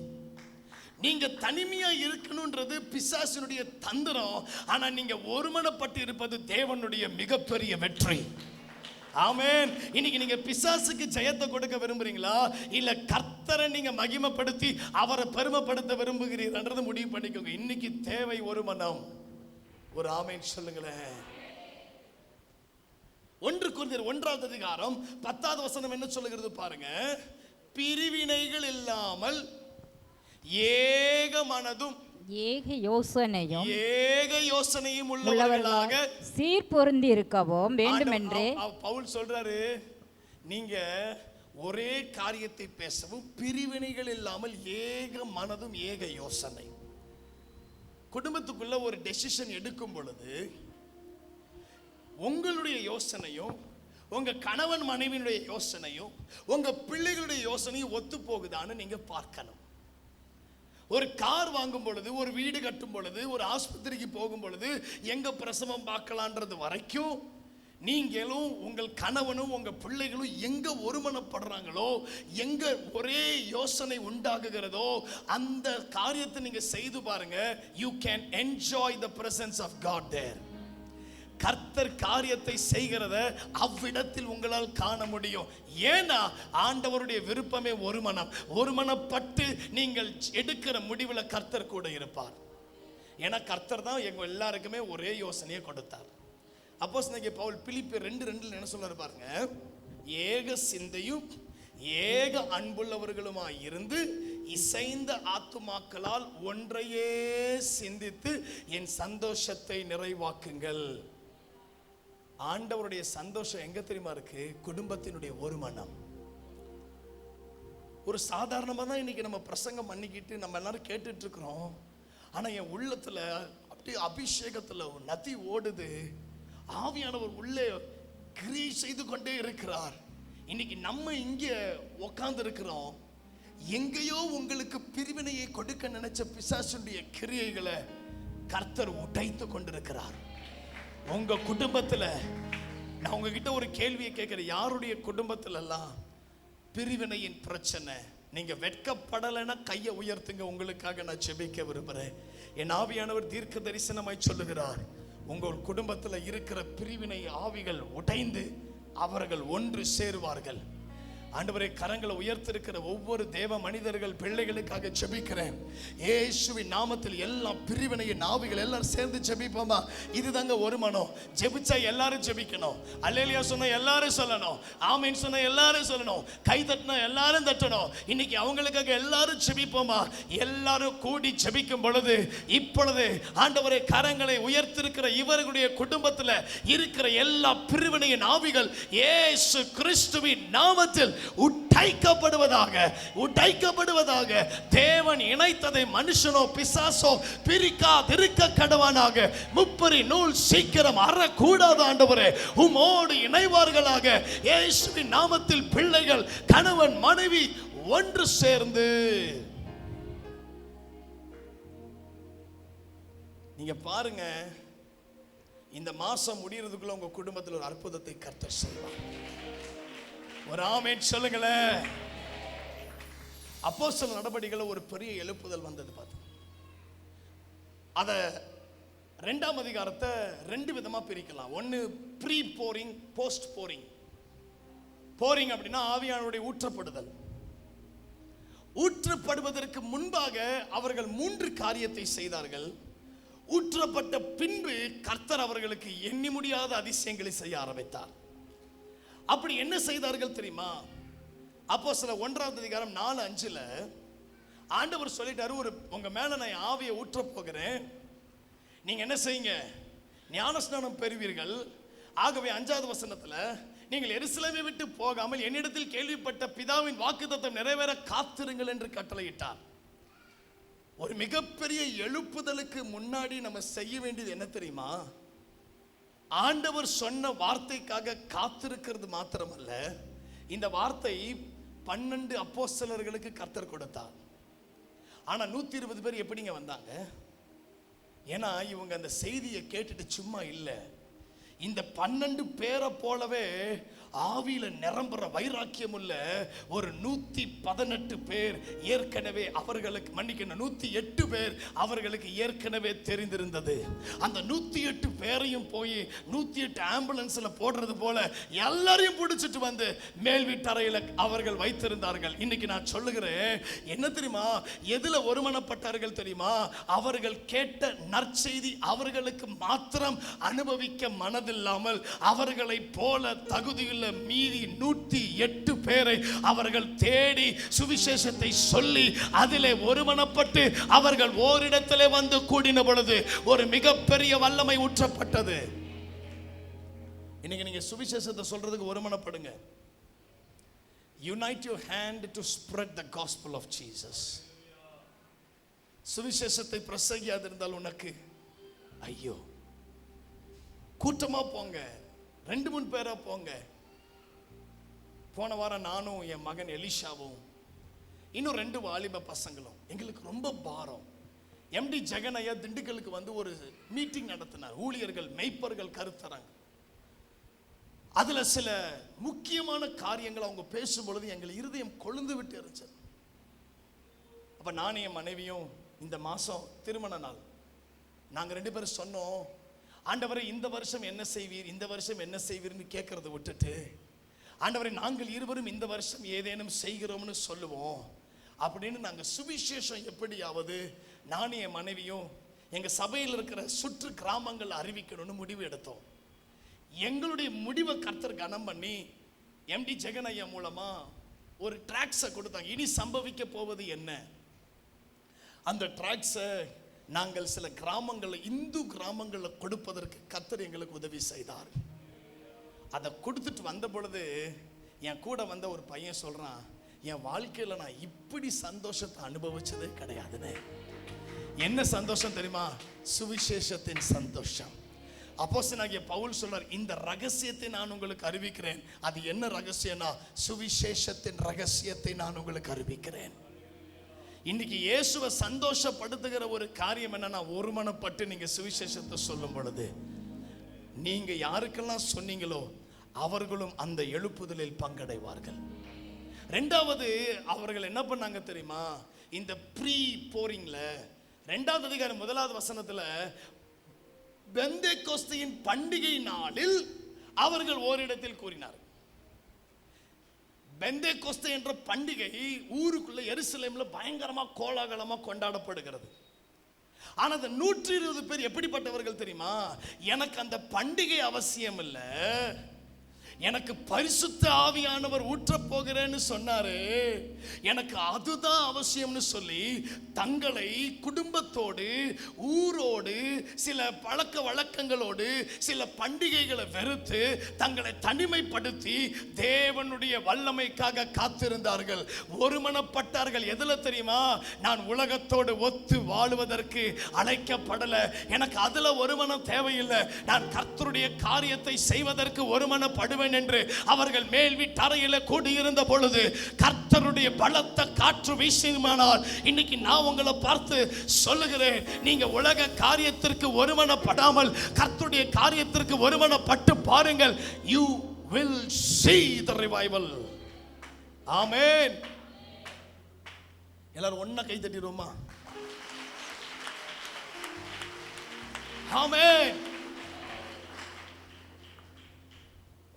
நீங்க தனிமையா இருக்கணும்ன்றது பிசாசினுடைய தந்திரம். ஆனா நீங்க ஒருமனப்பட்டு இருப்பது தேவனுடைய மிகப்பெரிய வெற்றி. ஆமென். இன்னைக்கு நீங்க பிசாசுக்கு ஜெயத்தை கொடுக்க விரும்புறீங்களா, இல்ல கர்த்தரை நீங்க மகிமைப்படுத்தி அவரை பெருமைப்படுத்த விரும்புகிறீர்கள்ன்றது முடிவு பண்ணிக்கோங்க. இன்னைக்கு தேவை ஒரு மனம். ஒரு ஆமென் சொல்லுங்களேன். 1 கொரிந்தியர் 1ஆம் அதிகாரம் 10வது வசனம் என்ன சொல்லுகிறது பாருங்க. பிரிவினைகள் இல்லாமல் ஏக மனதும் ஏக யோசனையும் உள்ளவர்களாக சீர்பொருந்தி இருக்கவும் வேண்டுமென்றே பவுல் சொல்றாரு. நீங்க ஒரே காரியத்தை பேசவும், பிரிவினைகள் இல்லாமல் ஏக மனதும் ஏக யோசனை. குடும்பத்துக்குள்ள ஒரு டெசிஷன் எடுக்கும் பொழுது உங்களுடைய யோசனையும் உங்க கணவன் மனைவியினுடைய யோசனையும் உங்க பிள்ளைகளுடைய யோசனையும் ஒத்து போகுதான்னு நீங்க பார்க்கணும். ஒரு கார் வாங்கும் பொழுது, ஒரு வீடு கட்டும் பொழுது, ஒரு ஆஸ்பத்திரிக்கு போகும் பொழுது எங்க பிரசவம் பார்க்கலான்றது வரைக்கும் நீங்களும் உங்கள் கணவனும் உங்க பிள்ளைகளும் எங்க ஒருமனப்படுறாங்களோ, எங்க ஒரே யோசனை உண்டாகுகிறதோ அந்த காரியத்தை நீங்க செய்து பாருங்க. You can enjoy the presence of God there. கர்த்தர் காரியத்தை செய்கிறத அவ்விடத்தில் உங்களால் காண முடியும். ஏன்னா ஆண்டவருடைய விருப்பமே ஒருமனப்பட்டு நீங்கள் எடுக்கிற முடிவில் கர்த்தர் கூட இருப்பார். ஏன்னா கர்த்தர் தான் எங்க எல்லாருக்குமே ஒரே யோசனையை கொடுத்தார். அப்போஸ்தலனாகிய பவுல் பிலிப்பியர் 2:2 என்ன சொல்றாரு பாருங்க. ஏக சிந்தையும் ஏக அன்புள்ளவர்களுமாய் இருந்து இசைந்த ஆத்துமாக்களால் ஒன்றையே சிந்தித்து என் சந்தோஷத்தை நிறைவாக்குங்கள். ஆண்டவருடைய சந்தோஷம் எங்க தெரியுமா இருக்கு? குடும்பத்தினுடைய ஒரு மனம். ஒரு சாதாரணமா தான் இன்னைக்கு நம்ம பிரசங்கம் பண்ணிக்கிட்டு நம்ம எல்லாரும் கேட்டுட்டு இருக்கிறோம். ஆனா என் உள்ளத்துல அப்படியே அபிஷேகத்துல ஒரு நதி ஓடுது. ஆவியானவர் உள்ளே கிரியை செய்து கொண்டே இருக்கிறார். இன்னைக்கு நம்ம இங்க உட்கார்ந்து இருக்கிறோம். எங்கேயோ உங்களுக்கு பிரிவினையை கொடுக்க நினைச்ச பிசாசுடைய கிரியைகளை கர்த்தர் உடைத்து கொண்டிருக்கிறார். உங்க குடும்பத்துல நான் உங்ககிட்ட ஒரு கேள்வியை கேட்கிறேன். யாருடைய குடும்பத்துல எல்லாம் பிரிவினையின் பிரச்சனை? நீங்க வெட்கப்படலைன்னா கையை உயர்த்துங்க. உங்களுக்காக நான் ஜெபிக்க விரும்புறேன். என் ஆவியானவர் தீர்க்க தரிசனமாய் சொல்லுகிறார். உங்கள் குடும்பத்துல இருக்கிற பிரிவினை ஆவிகள் உடைந்து அவர்கள் ஒன்று சேருவார்கள். ஆண்டவரே, கரங்களை உயர்த்திருக்கிற ஒவ்வொரு தேவ மனிதர்கள் பிள்ளைகளுக்காக ஜெபிக்கிறேன். இயேசுவின் நாமத்தில் எல்லா பிரிவினையின் ஆவிகள் எல்லாரும் சேர்ந்து ஜெபிப்போமா? இதுதாங்க ஒரு மனம். ஜெபிச்சா எல்லாரும் ஜெபிக்கணும். அல்லேலூயா சொன்ன எல்லாரும் சொல்லணும். ஆமென் சொன்ன எல்லாரும் சொல்லணும். கை தட்டினா எல்லாரும் தட்டணும். இன்னைக்கு அவங்களுக்காக எல்லாரும் ஜெபிப்போமா? எல்லாரும் கூடி ஜெபிக்கும் பொழுது இப்பொழுது ஆண்டவரே கரங்களை உயர்த்திருக்கிற இவர்களுடைய குடும்பத்தில் இருக்கிற எல்லா பிரிவினையின் ஆவிகள் இயேசு கிறிஸ்துவின் நாமத்தில் உடைக்கப்படுவதாக. தேவன் இணைத்ததை மனுஷனோ பிசாசோ பிரிக்காதிருக்க கடவானாக. முப்பரி நூல் சீக்கிரம் அறக்கூடாது ஆண்டவரே. உம்மோடு இணைவார்களாக. இயேசுவின் நாமத்தில் பிள்ளைகள் கணவன் மனைவி ஒன்று சேர்ந்து. நீங்க பாருங்க, இந்த மாசம் முடியறதுக்குள்ள உங்க குடும்பத்தில் ஒரு அற்புதத்தை கர்த்தர் செய்வார். ஒரு ஆமென் சொல்லுங்களேன். அப்போஸ்தலர் நடபடிகளில் ஒரு பெரிய எழுப்புதல் வந்தது பார்த்து. அத 2ஆம் அதிகாரத்தை 2 விதமா பிரிக்கலாம். ஒன்னு pre pouring, post pouring. Pouring அப்படின்னா ஆவியானவருடைய ஊற்றப்படுதல். ஊற்றப்படுவதற்கு முன்பாக அவர்கள் 3 காரியத்தை செய்தார்கள். ஊற்றப்பட்ட பின்பு கர்த்தர் அவர்களுக்கு எண்ணி முடியாத அதிசயங்களை செய்ய ஆரம்பித்தார். அப்படி என்ன செய்தார்கள் தெரியுமா? அப்போஸ்தலர் 1:4-5 ஆண்டவர் சொல்லிட்டாரு, உங்க மேல நான் ஆவியை ஊற்ற போகிறேன், நீங்க என்ன செய்யுங்க, ஞானஸ்நானம் பெறுவீர்கள். ஆகவே 5வது வசனத்துல, நீங்கள் எருசலேமை விட்டு போகாமல் என்னிடத்தில் கேள்விப்பட்ட பிதாவின் வாக்குத்தத்தம் நிறைவேற காத்திருங்கள் என்று கட்டளையிட்டார். ஒரு மிகப்பெரிய எழுப்புதலுக்கு முன்னாடி நம்ம செய்ய வேண்டியது என்ன தெரியுமா? ஆண்டவர் சொன்ன வார்த்தைக்காக காத்திருக்கிறது மாத்திரமல்ல, இந்த வார்த்தை 12 அப்போஸ்தலர்களுக்கு கர்த்தர் கொடுத்தார். ஆனா 120 பேர் எப்படிங்க வந்தாங்க? ஏன்னா இவங்க அந்த செய்தியை கேட்டுட்டு சும்மா இல்லை, இந்த 12 பேரை போலவே ஆவியில நிரம்புற வைராக்கியம் உள்ள ஒரு 118 பேர் ஏற்கனவே அவர்களுக்கு, மன்னிக்கணும், 108 பேர் அவர்களுக்கு ஏற்கனவே தெரிந்திருந்தது. அந்த 108 பேரையும் போய் 108 ஆம்புலன்ஸ்ல போடுறது போல எல்லாரையும் பிடிச்சிட்டு வந்து மேல் வீட்டறையில அவர்கள் வைத்திருந்தார்கள். இன்னைக்கு நான் சொல்லுகிறேன், என்ன தெரியுமா, எதுல ஒருமனப்பட்டார்கள் தெரியுமா? அவர்கள் கேட்ட நற்செய்தி அவர்களுக்கு மாத்திரம் அனுபவிக்க மனதில்லாமல் அவர்களை போல தகுதியுள்ள மீதி 108 பேரை அவர்கள் தேடி சுவிசேஷத்தை சொல்லி அதிலே ஒருமனப்பட்டு அவர்கள் ஓரிடத்திலே வந்து கூடின பொழுது ஒரு மிகப்பெரிய வல்லமை ஊற்றப்பட்டது. இன்னைக்கு நீங்க சுவிசேஷத்தை சொல்றதுக்கு ஒருமனப்படுங்க. Unite your hand to spread the gospel of Jesus. சுவிசேஷத்தை பிரசங்கியாதிருந்தால் உனக்கு ஐயோ. கூட்டமா போங்க, 2-3 பேரா போங்க. போன வாரம் நானும் என் மகன் எலிஷாவும் இன்னும் 2 வாலிப பசங்களும், எங்களுக்கு ரொம்ப பாரம். எம்டி ஜெகன் ஐயா திண்டுக்கலுக்கு வந்து ஒரு மீட்டிங் நடத்தினார். ஊழியர்கள் மெய்ப்பர்கள் கருத்தரங்க. அதுல சில முக்கியமான காரியங்கள் அவங்க பேசும் பொழுது எங்கள் இருதயம் கொழுந்து விட்டு இருந்துச்சு. அப்ப நானும் என் மனைவியும் இந்த மாசம் திருமண நாள், நாங்க 2 பேரும் சொன்னோம், ஆண்டவரே இந்த வருஷம் என்ன செய்வீர், இந்த வருஷம் என்ன செய்வீர்னு கேட்கறத விட்டுட்டு, ஆண்டவரே நாங்கள் இருவரும் இந்த வருஷம் ஏதேனும் செய்கிறோம்னு சொல்லுவோம் அப்படின்னு நாங்க சுவிசேஷம் எப்படியாவது நானும் என் மனைவியும் எங்க சபையில் இருக்கிற சுற்று கிராமங்கள் அறிவிக்கணும்னு முடிவு எடுத்தோம். எங்களுடைய முடிவை கர்த்தர் கனம் பண்ணி எம்டி ஜெகன் ஐயா மூலமா ஒரு டிராக்ஸை கொடுத்தாங்க. இனி சம்பவிக்க போவது என்ன? அந்த டிராக்ஸை நாங்கள் சில கிராமங்களில், இந்து கிராமங்களில் கொடுப்பதற்கு கர்த்தர் எங்களுக்கு உதவி செய்தார். அதை கொடுத்துட்டு வந்த பொழுது என் கூட வந்த ஒரு பையன் சொல்றான், என் வாழ்க்கையில் நான் இப்படி சந்தோஷத்தை அனுபவிச்சதே கிடையாதுன்னு. என்ன சந்தோஷம் தெரியுமா? சுவிசேஷத்தின் சந்தோஷம். அப்போஸ்தலனாகிய பவுல் சொல்றார், இந்த ரகசியத்தை நான் உங்களுக்கு அறிவிக்கிறேன். அது என்ன ரகசியம்னா, சுவிசேஷத்தின் ரகசியத்தை நான் உங்களுக்கு அறிவிக்கிறேன். இன்னைக்கு இயேசுவை சந்தோஷப்படுத்துகிற ஒரு காரியம் என்னன்னா, ஒருமனப்பட்டு நீங்க சுவிசேஷத்தை சொல்லும் பொழுது நீங்க யாருக்கெல்லாம் சொன்னீங்களோ அவர்களும் அந்த எழுப்புதலில் பங்கடைவார்கள். 2வது அவர்கள் என்ன பண்ணாங்க தெரியுமா? இந்த ப்ரீ போரிங்ல 2வது அதிகாரம் 1வது வசனத்துல, பெந்தேகோஸ்தையின் பண்டிகை நாளில் அவர்கள் ஓரிடத்தில் கூறினார். பெந்தேகோஸ்தை என்ற பண்டிகை ஊருக்குள்ள எருசலேம்ல பயங்கரமா கோலாகலமா கொண்டாடப்படுகிறது. ஆனா அந்த 120 பேர் எப்படிப்பட்டவர்கள் தெரியுமா? எனக்கு அந்த பண்டிகை அவசியம் இல்லை, எனக்கு பரிசுத்த ஆவியானவர் ஊற்ற போகிறேன்னு சொன்னாரு, எனக்கு அதுதான் அவசியம்னு சொல்லி தங்களை குடும்பத்தோடு, ஊரோடு, சில பழக்க வழக்கங்களோடு, சில பண்டிகைகளை வெறுத்து தங்களை தனிமைப்படுத்தி தேவனுடைய வல்லமைக்காக காத்திருந்தார்கள். ஒருமனப்பட்டார்கள். எதுல தெரியுமா? நான் உலகத்தோடு ஒத்து வாழுவதற்கு அழைக்கப்படல, எனக்கு அதுல ஒருமனம் தேவையில்லை, நான் கர்த்தருடைய காரியத்தை செய்வதற்கு ஒருமனப்படுவேன் என்று அவர்கள் மேல் வீட்டறையில கூடியிருந்த பொழுது கர்த்தருடைய பலத்த காற்று வீசினானால், இன்னைக்கு நான் உங்களை பார்த்து சொல்லுகிறேன், நீங்க உலக காரியத்திற்கு ஒருமனப்படாமல் கர்த்தருடைய காரியத்திற்கு ஒருமனப்பட்டு பாருங்கள். You will see the revival. ஆமென். எல்லாரும் ஒண்ணா கை தட்டிடுவோமா? ஆமென்.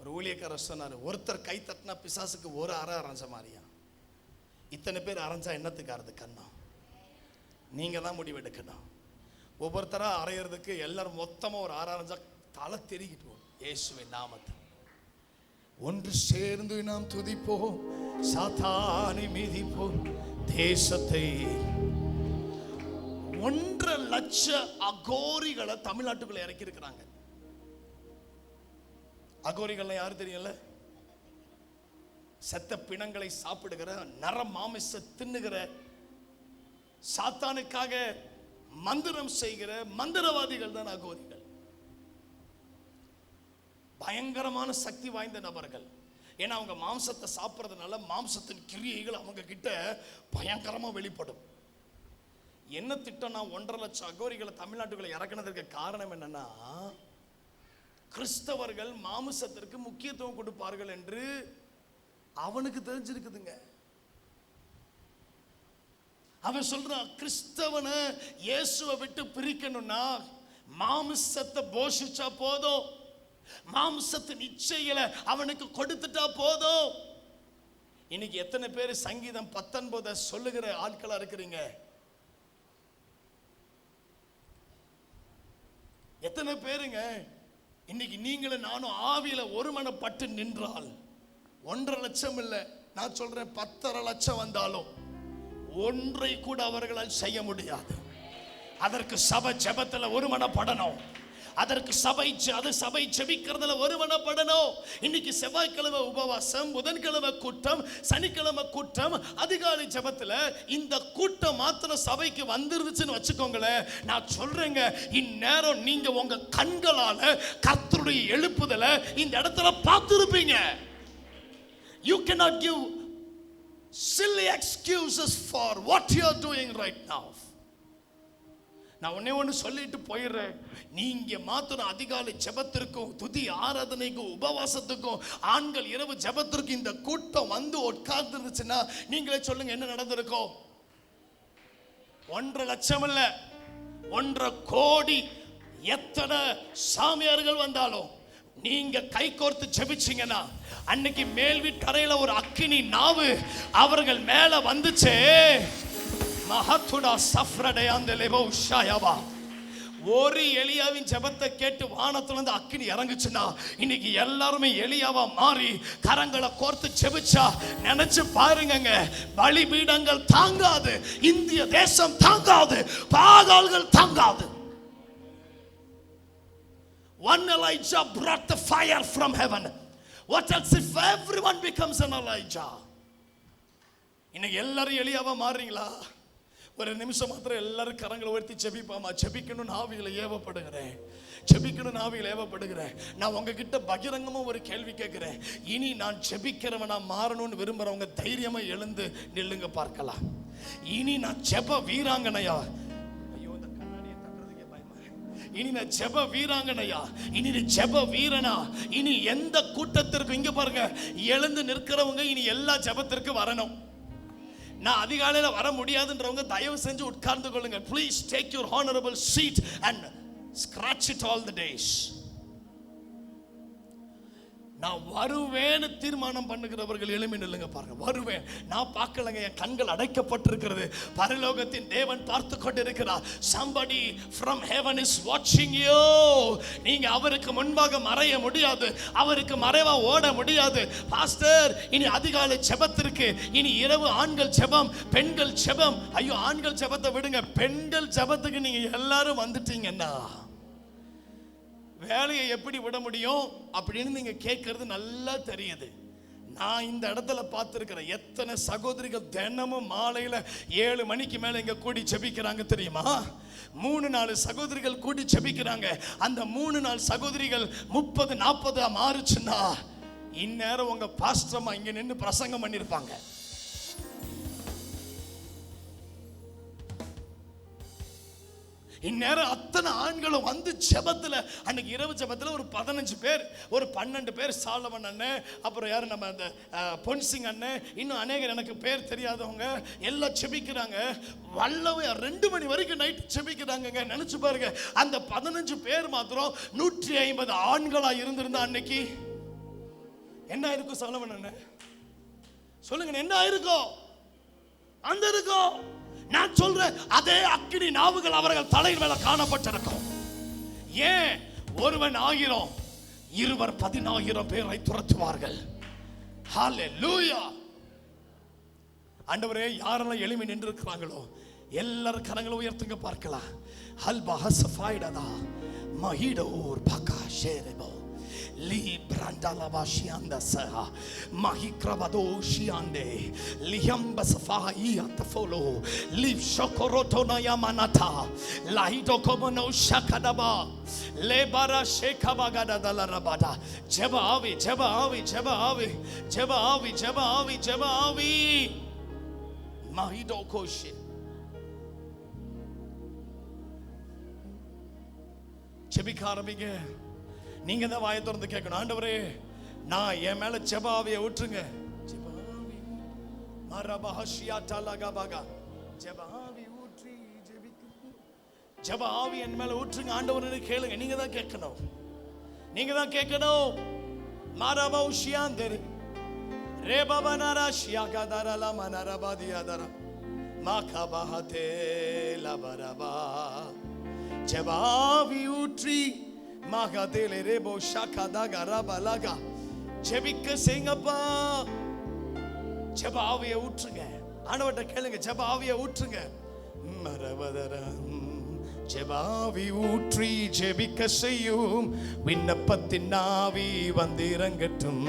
ஒரு ஊழியக்காரர் சொன்னார், ஒருத்தர் கை தட்டினா பிசாசுக்கு ஒரு அறை அரைஞ்ச மாதிரியா, இத்தனை பேர் அரைஞ்சா என்னத்துக்கு ஆறுது கண்ணா? நீங்க தான் முடிவெடுக்கணும். ஒவ்வொருத்தரா அரைகிறதுக்கு எல்லாரும் மொத்தமா ஒரு அரை அரைஞ்சா தலை தெறிக்கிட்டு போகும். இயேசுவின் நாமத்தில் ஒன்று சேர்ந்து நாம் துதிப்போம், சாத்தானை மிதிப்போம், தேசத்தை. 1.5 லட்சம் அகோரிகளை தமிழ்நாட்டுக்குள்ள இறக்கி இருக்கிறாங்க. அகோரிகள் யாரு தெரியல? செத்த பிணங்களை சாப்பிடுகிற, நர மாமிச தின்னுகிற, சாத்தானுக்காக மந்திரம் செய்கிற மந்திரவாதிகள் தான் அகோரிகள். பயங்கரமான சக்தி வாய்ந்த நபர்கள். ஏன்னா அவங்க மாம்சத்தை சாப்பிட்றதுனால மாம்சத்தின் கிரியைகள் அவங்க கிட்ட பயங்கரமா வெளிப்படும். என்ன திட்டம்னா 1.5 லட்சம் அகோரிகளை தமிழ்நாட்டுக்குள்ள இறக்குனதற்கு காரணம் என்னன்னா, கிறிஸ்தவர்கள் மாமிசத்திற்கு முக்கியத்துவம் கொடுப்பார்கள் என்று அவனுக்கு தெரிஞ்சிருக்குதுங்க. அவன் சொல்றான், கிறிஸ்தவனை இயேசுவை விட்டு பிரிக்கணும்னா மாமிசத்தை போஷிச்சா போதும், மாம்சத்தின் இச்சைகளை அவனுக்கு கொடுத்துட்டா போதும். இன்னைக்கு எத்தனை பேர் சங்கீதம் 19 சொல்லுகிற ஆட்களா இருக்கிறீங்க? எத்தனை பேருங்க இன்னைக்கு நீங்களும் நானும் ஆவியில ஒருமனப்பட்டு நின்றால் 1.5 லட்சம் இல்லை, நான் சொல்றேன் 10.5 லட்சம் வந்தாலும் ஒன்றை கூட அவர்களால் செய்ய முடியாது. அதற்கு சபை ஜெபத்துல ஒருமனப்படணும். அதற்கு சபை ஜெபிக்கிறதுல ஒருமனப்படணும். இன்னைக்கு செவ்வாய்க்கிழமை உபவாசம், புதன்கிழமை கூட்டம், சனிக்கிழமை கூட்டம், அதிகாலை ஜெபத்துல இந்த கூட்டம் மாத்திரம் சபைக்கு வந்துருச்சுன்னு வச்சுக்கோங்களேன். நான் சொல்றேங்க, இந்நேரம் நீங்க உங்க கண்களால கர்த்தருடைய எழுப்புதலை இந்த இடத்துல பார்த்திருப்பீங்க. You cannot give silly excuses for what you are doing right now. நான் ஒண்ணு சொல்லிட்டு போயிடுறேன். நீங்க மாத்திரம் அதிகாலை ஜெபத்திற்கும் துதி ஆராதனைக்கும் உபவாசத்துக்கும் ஆண்கள் இரவு ஜெபத்திற்கும் இந்த கூட்டம் வந்து உட்கார்ந்துருச்சுன்னா நீங்களே சொல்லுங்க என்ன நடந்திருக்கும்? 1.5 லட்சம் இல்ல, 1.5 கோடி எத்தனை சாமியார்கள் வந்தாலும் நீங்க கை கோர்த்து ஜெபிச்சீங்கன்னா அன்னைக்கு மேல் வீட்டறையில ஒரு அக்கினி நாவு அவர்கள் மேல வந்துச்சே. மஹத்துடா சஃப்ரடயாந்த லெபோஷாயவா. ஒரு எலியாவின் ஜெபத்தை கேட்டு வானத்துல இருந்து அக்கினி இறங்குச்சுன்னா இன்னைக்கு எல்லாருமே எலியாவா மாறி கரங்களை கோர்த்து ஜெபிச்சா நினைச்சு பாருங்க, பலிபீடங்கள் தாங்காது, இந்திய தேசம் தாங்காது, பாகால்கள் தாங்காது. One Elijah brought the fire from heaven. What else if everyone becomes an Elijah? இன்னைக்கு எல்லாரும் எலியாவா மாறுறீங்களா? ஒரு நிமிஷம் மாத்திரம் எல்லாரும் கரங்களை உயர்த்தி ஜெபிப்பாமா. ஜெபிக்கணும்னு ஆவியில ஏவப்படுகிறேன், ஜெபிக்கணும்னு ஆவியில ஏவப்படுகிறேன். நான் உங்ககிட்ட பகிரங்கமா ஒரு கேள்வி கேட்கிறேன். இனி நான் ஜெபிக்கிறவனா மாறணும்னு விரும்புறவங்க தைரியமா எழுந்து நில்லுங்க பார்க்கலாம். இனி நான் ஜெப வீராங்கனையா, இனி நான் ஜெப வீராங்கனையா, இனி ஜெப வீரனா, இனி எந்த கூட்டத்திற்கு இங்க பாருங்க எழுந்து நிற்கிறவங்க இனி எல்லா ஜெபத்திற்கு வரணும். நான் அதிகாலையில வர முடியாதுன்றவங்க தயவு செஞ்சு உட்கார்ந்து கொள்ளுங்க. Please take your honourable seat and scratch it all the days. நான் வருவேன்னு தீர்மானம் பண்ணுகிறவர்கள் எழும்பி நில்லுங்க பாருங்க. வருவேன். நான் பார்க்கலங்க, என் கண்கள் அடைக்கப்பட்டிருக்கிறது. பரலோகத்தின் தேவன் பார்த்து கொண்டிருக்கிறார். somebody from heaven is watching you. நீங்க அவருக்கு முன்பாக மறைய முடியாது, அவருக்கு மறைவா ஓட முடியாது. பாஸ்டர், இனி அதிகாலை ஜெபத்திற்கு, இனி இரவு ஆண்கள் ஜெபம், பெண்கள் ஜெபம். ஐயோ, ஆண்கள் ஜெபத்தை விடுங்க, பெண்கள் ஜெபத்துக்கு நீங்க எல்லாரும் வந்துட்டீங்கன்னா வேலையை எப்படி விட முடியும் அப்படின்னு நீங்க கேட்கறது நல்லா தெரியுது. நான் இந்த இடத்துல பார்த்திருக்கிறேன் எத்தனை சகோதரிகள் தினமும் மாலையில 7 மணிக்கு மேல இங்க கூடி ஜெபிக்கிறாங்க தெரியுமா? 3-4 சகோதரிகள் கூடி ஜெபிக்கிறாங்க. அந்த 3-4 சகோதரிகள் 30-40 மாறுச்சுன்னா இந்நேரம் உங்க பாஸ்டர்மா இங்க நின்று பிரசங்கம் பண்ணிருப்பாங்க. இந்நேரம் அத்தனை ஆண்களும் வந்து ஜெபத்துல, அன்னைக்கு இரவு ஜெபத்துல ஒரு 15 பேர், ஒரு 12 பேர், சாலமன் அண்ணன், அப்புறம் யாரு நம்ம அந்த பொன்சிங் அண்ணன், இன்னும் அநேகர் எனக்கு பேர் தெரியாதவங்க எல்லாம் ஜெபிக்கிறாங்க. வல்லவே 2 மணி வரைக்கும் நைட் ஜெபிக்கிறாங்க. நினைச்சு பாருங்க, அந்த 15 பேர் மாத்திரம் 150 ஆண்களா இருந்திருந்தா அன்னைக்கு என்ன இருக்கும்? சாலமன் அண்ணன் சொல்லுங்க, என்ன இருக்கும்? அந்த இருக்கும். நான் சொல்றேன், அதே அக்கினி நாவுகள் அவர்கள் தலையின் மேல காணப்பட்டிருக்கும். ஏன்? ஒருவன் 1000, இருவர் 10,000 பேரை துரத்துவார்கள். ஹல்லேலூயா. ஆண்டவரே, யாரெல்லாம் எளிமை நின்று இருக்கிறாங்களோ எல்லாரும் கரங்களை உயர்த்துங்க பார்க்கலாம். ஹல்பா ஹசஃபைடதா மஹிடோர் பகா ஷேரபோ லி பிரண்டலபா ஷியாந்தஸா மஹிக்ரபதோ ஷியாந்தே லியம்ப சஃபாயி அத்தஃபோலோ லிவ் ஷோகரோட்டோனா யாமனதா லைடோ கோமனோ ஷகதபா லேபரா ஷேகபகதலரபதா. ஜெபாவி ஜெபாவி ஜெபாவி ஜெபாவி ஜெபாவி ஜெபாவி மஹிடோ கோஷே. ஜெபிக்க ஆரம்பிங்க. நீங்க தான் வாயை திறந்து கேட்கணும். ஆண்டவரே, நான் என் மேல ஜெபாவியை ஊற்றுங்க. ஜெபாவி மரபஹஷியா தலகபகா ஜெபாவி ஊற்றி ஜெபிக்க. ஜெபாவி என் மேல ஊற்றுங்க ஆண்டவரே கேளுங்க. நீங்க தான் கேட்கணும். நீங்க தான் கேட்கணும். மரபஹஷியாந்தே ரேபபனரா ஷியாகதரல மனரபதியதர மகபஹதே லபரபா. ஜெபாவி ஊற்றி மகதேலே ரேபோ ஷகதக ரபலகா. ஜெபிக்க செய்யுங்கப்பா. ஜெபாவியை ஊற்றுங்க. ஆண்டவர்ட்ட கேளுங்க. ஜெபாவியை ஊற்றுங்க. மரவதரம் ஜெபாவி ஊற்றி ஜெபிக்க செய்யும். விண்ணப்பத்தின் ஆவி வந்திறங்கட்டும்.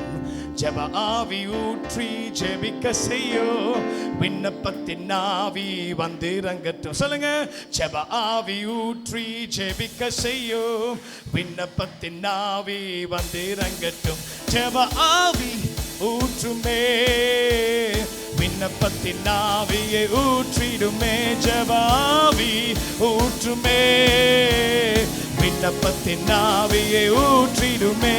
ஜெபாவி ஊற்றி ஜெபிக்க செய்யும். விண்ணப்பத்தின் ஆவி வந்திறங்கட்டும். சொல்லுங்க. ஜெபாவி ஊற்றி ஜெபிக்க செய்யும். விண்ணப்பத்தின் ஆவி வந்திறங்கட்டும். ஜெபாவி ஊற்றுமே. விண்ணப்பத்தின் ஆவியை ஊற்றிடுமே. ஜெபாவி ஊற்றுமே. விண்ணப்பத்தின் ஆவியை ஊற்றிடுமே.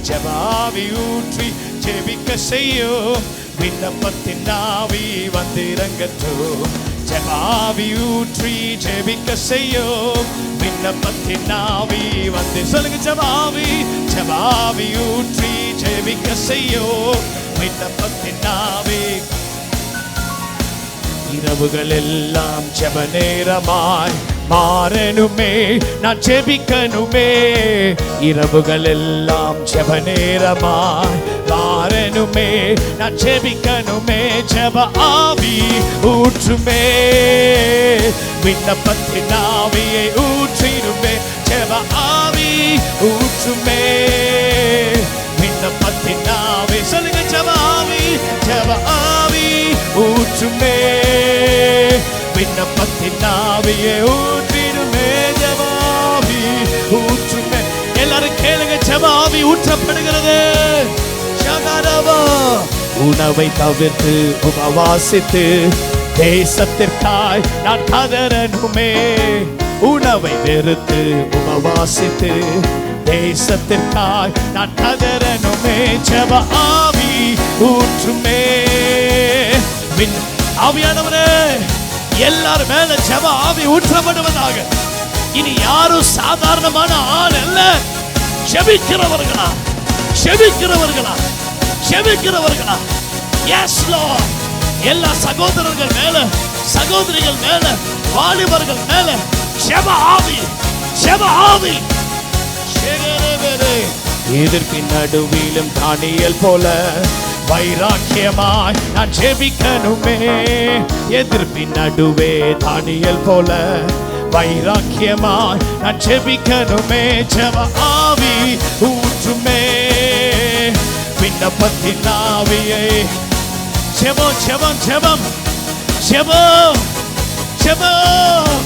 ஜெபாவி ஊற்றி ஜெபிக்க செய்யும். விண்ணப்பத்தின் ஆவி வந்திறங்கட்டும். ஜெபாவி ஊற்றி ஜெபிக்க செய்யும். விண்ணப்பத்தின் ஆவி வந்து. சொல்லுங்க. ஜெபாவி ஜெபாவி ஊற்றி ஜெபிக்க செய்யும். விண்ணப்பத்தின் ஆவி. இரவுகள் எல்லாம் ஜெப நேரமாய் மாறணுமே. நான் ஜெபிக்கணுமே. இரவுகள் எல்லாம் ஜெப நேரமாய் மாறணுமே. நான் ஜெபிக்கணுமே. ஜெப ஆவி ஊற்றுமே. விண்ணப்பத்தின் ஆவியை ஊற்றிடுமே. ஜெப ஆவி ஊற்றுமே. விண்ணப்பத்தின் ஆவி. சொல்லுங்க. ஜெப ஆவி ஜெப ஆவி ஊற்றுமே. விண்ணப்பத்தின் ஆவியை ஊற்றிடுமே. ஜெப ஆவி ஊற்றுமே. எல்லாரும் கேளுங்க. ஜெப ஆவி ஊற்றப்படுகிறது. உணவை தவிர்த்து உபவாசித்து தேசத்திற்காய் நான் கதறணுமே. உணவை வெறுத்து உபவாசித்து தேசத்திற்காய் நான் கதறணுமே. ஜெப ஆவி ஊற்றுமே. ஆவியானவரே, எல்லாரும் மேல ஜெப ஆவி ஊற்றப்படுவதாக. இனி யாரும் சாதாரணமான ஆள் அல்ல. ஜெபிக்கிறவர்களா ஜெபிக்கிறவர்களா ஜெபிக்கிறவர்களா. Yes lord. எல்லா சகோதரர்கள் மேல சகோதரிகள் மேல வாலிபர்கள் மேல ஜெப ஆவி ஜெப ஆவி. எதிர்ப்பின் நடுவிலும் தானியேல் போல வைராக்கியமாய் நான் ஜெபிக்கணுமே. எதிர்ப்பின் நடுவே தானியேல் போல வைராக்கியமாய் நான் ஜெபிக்கணுமே. ஜெப ஆவி ஊற்றுமே. விண்ணப்பத்தின் ஆவியை. ஜெபம் ஜெபம் ஜெபம் ஜெபம் ஜெபம்.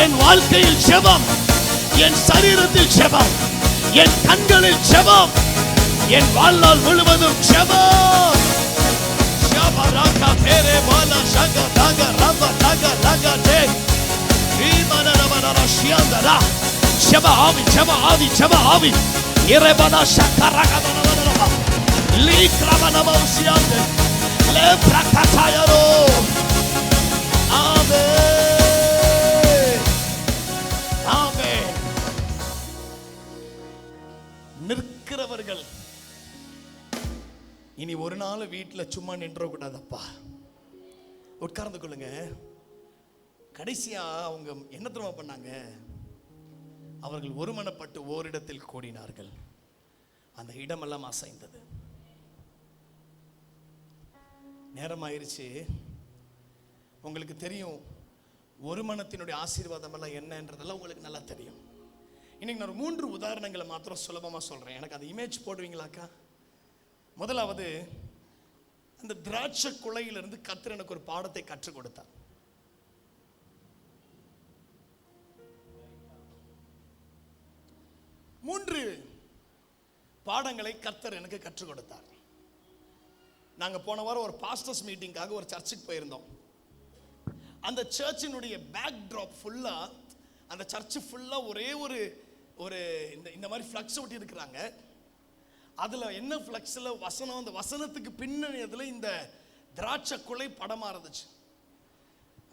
என் வாழ்க்கையில் ஜெபம். என் சரீரத்தில் ஜெபம். என் கண்களில் ஜெபம். என் வாழ்நாள் முழுவதும் ஜெபம். ஜபராகா பேரே வாலா ஷக தாக ரப தாக தாக தே ஈமன ரபன ரஷியாந்தரா. ஜெப ஆவி ஜெப ஆவி ஜெப ஆவி. இரபன ஷக்கரக தனவரப லீக்ரபன மௌசியாந்தே லே பிரகதாயரோ. ஆமென் ஆமென். நிற்கிறவர்கள் இனி ஒரு நாள் வீட்டில் சும்மா நின்ற கூடாதப்பா. உட்கார்ந்து கொள்ளுங்க. கடைசியா அவங்க என்ன தெரியுமா பண்ணாங்க? அவர்கள் ஒருமனப்பட்டு ஓரிடத்தில் கூடினார்கள். அந்த இடமெல்லாம் அசைந்தது. நேரமாயிருச்சு. உங்களுக்கு தெரியும் ஒரு மனத்தினுடைய ஆசீர்வாதம் எல்லாம் என்னன்றதெல்லாம் உங்களுக்கு நல்லா தெரியும். இன்னைக்கு நான் 3 உதாரணங்களை மாத்திரம் சுலபமா சொல்றேன். எனக்கு அந்த இமேஜ் போடுவீங்களாக்கா? முதலாவது, அந்த திராட்சை குலையிலிருந்து கர்த்தர் எனக்கு ஒரு பாடத்தை கற்றுக் கொடுத்தார். மூன்று பாடங்களை கர்த்தர் எனக்கு கற்றுக் கொடுத்தார். நாங்க போன வாரம் ஒரு பாஸ்டர்ஸ் மீட்டிங்காக ஒரு சர்ச்சுக்கு போயிருந்தோம். அந்த சர்ச்சினுடைய பேக் ட்ராப் ஃபுல்லா, அந்த சர்ச்சு ஃபுல்லா ஒரே ஒரு இந்த மாதிரி ஃப்ளக்ஸ் ஒட்டி இருக்கிறாங்க. அதுல என்ன ஃப்ளக்ஸ்ல வசனம், அந்த வசனத்துக்கு பின்னணியதுல இந்த திராட்சை குலை படமா இருந்துச்சு.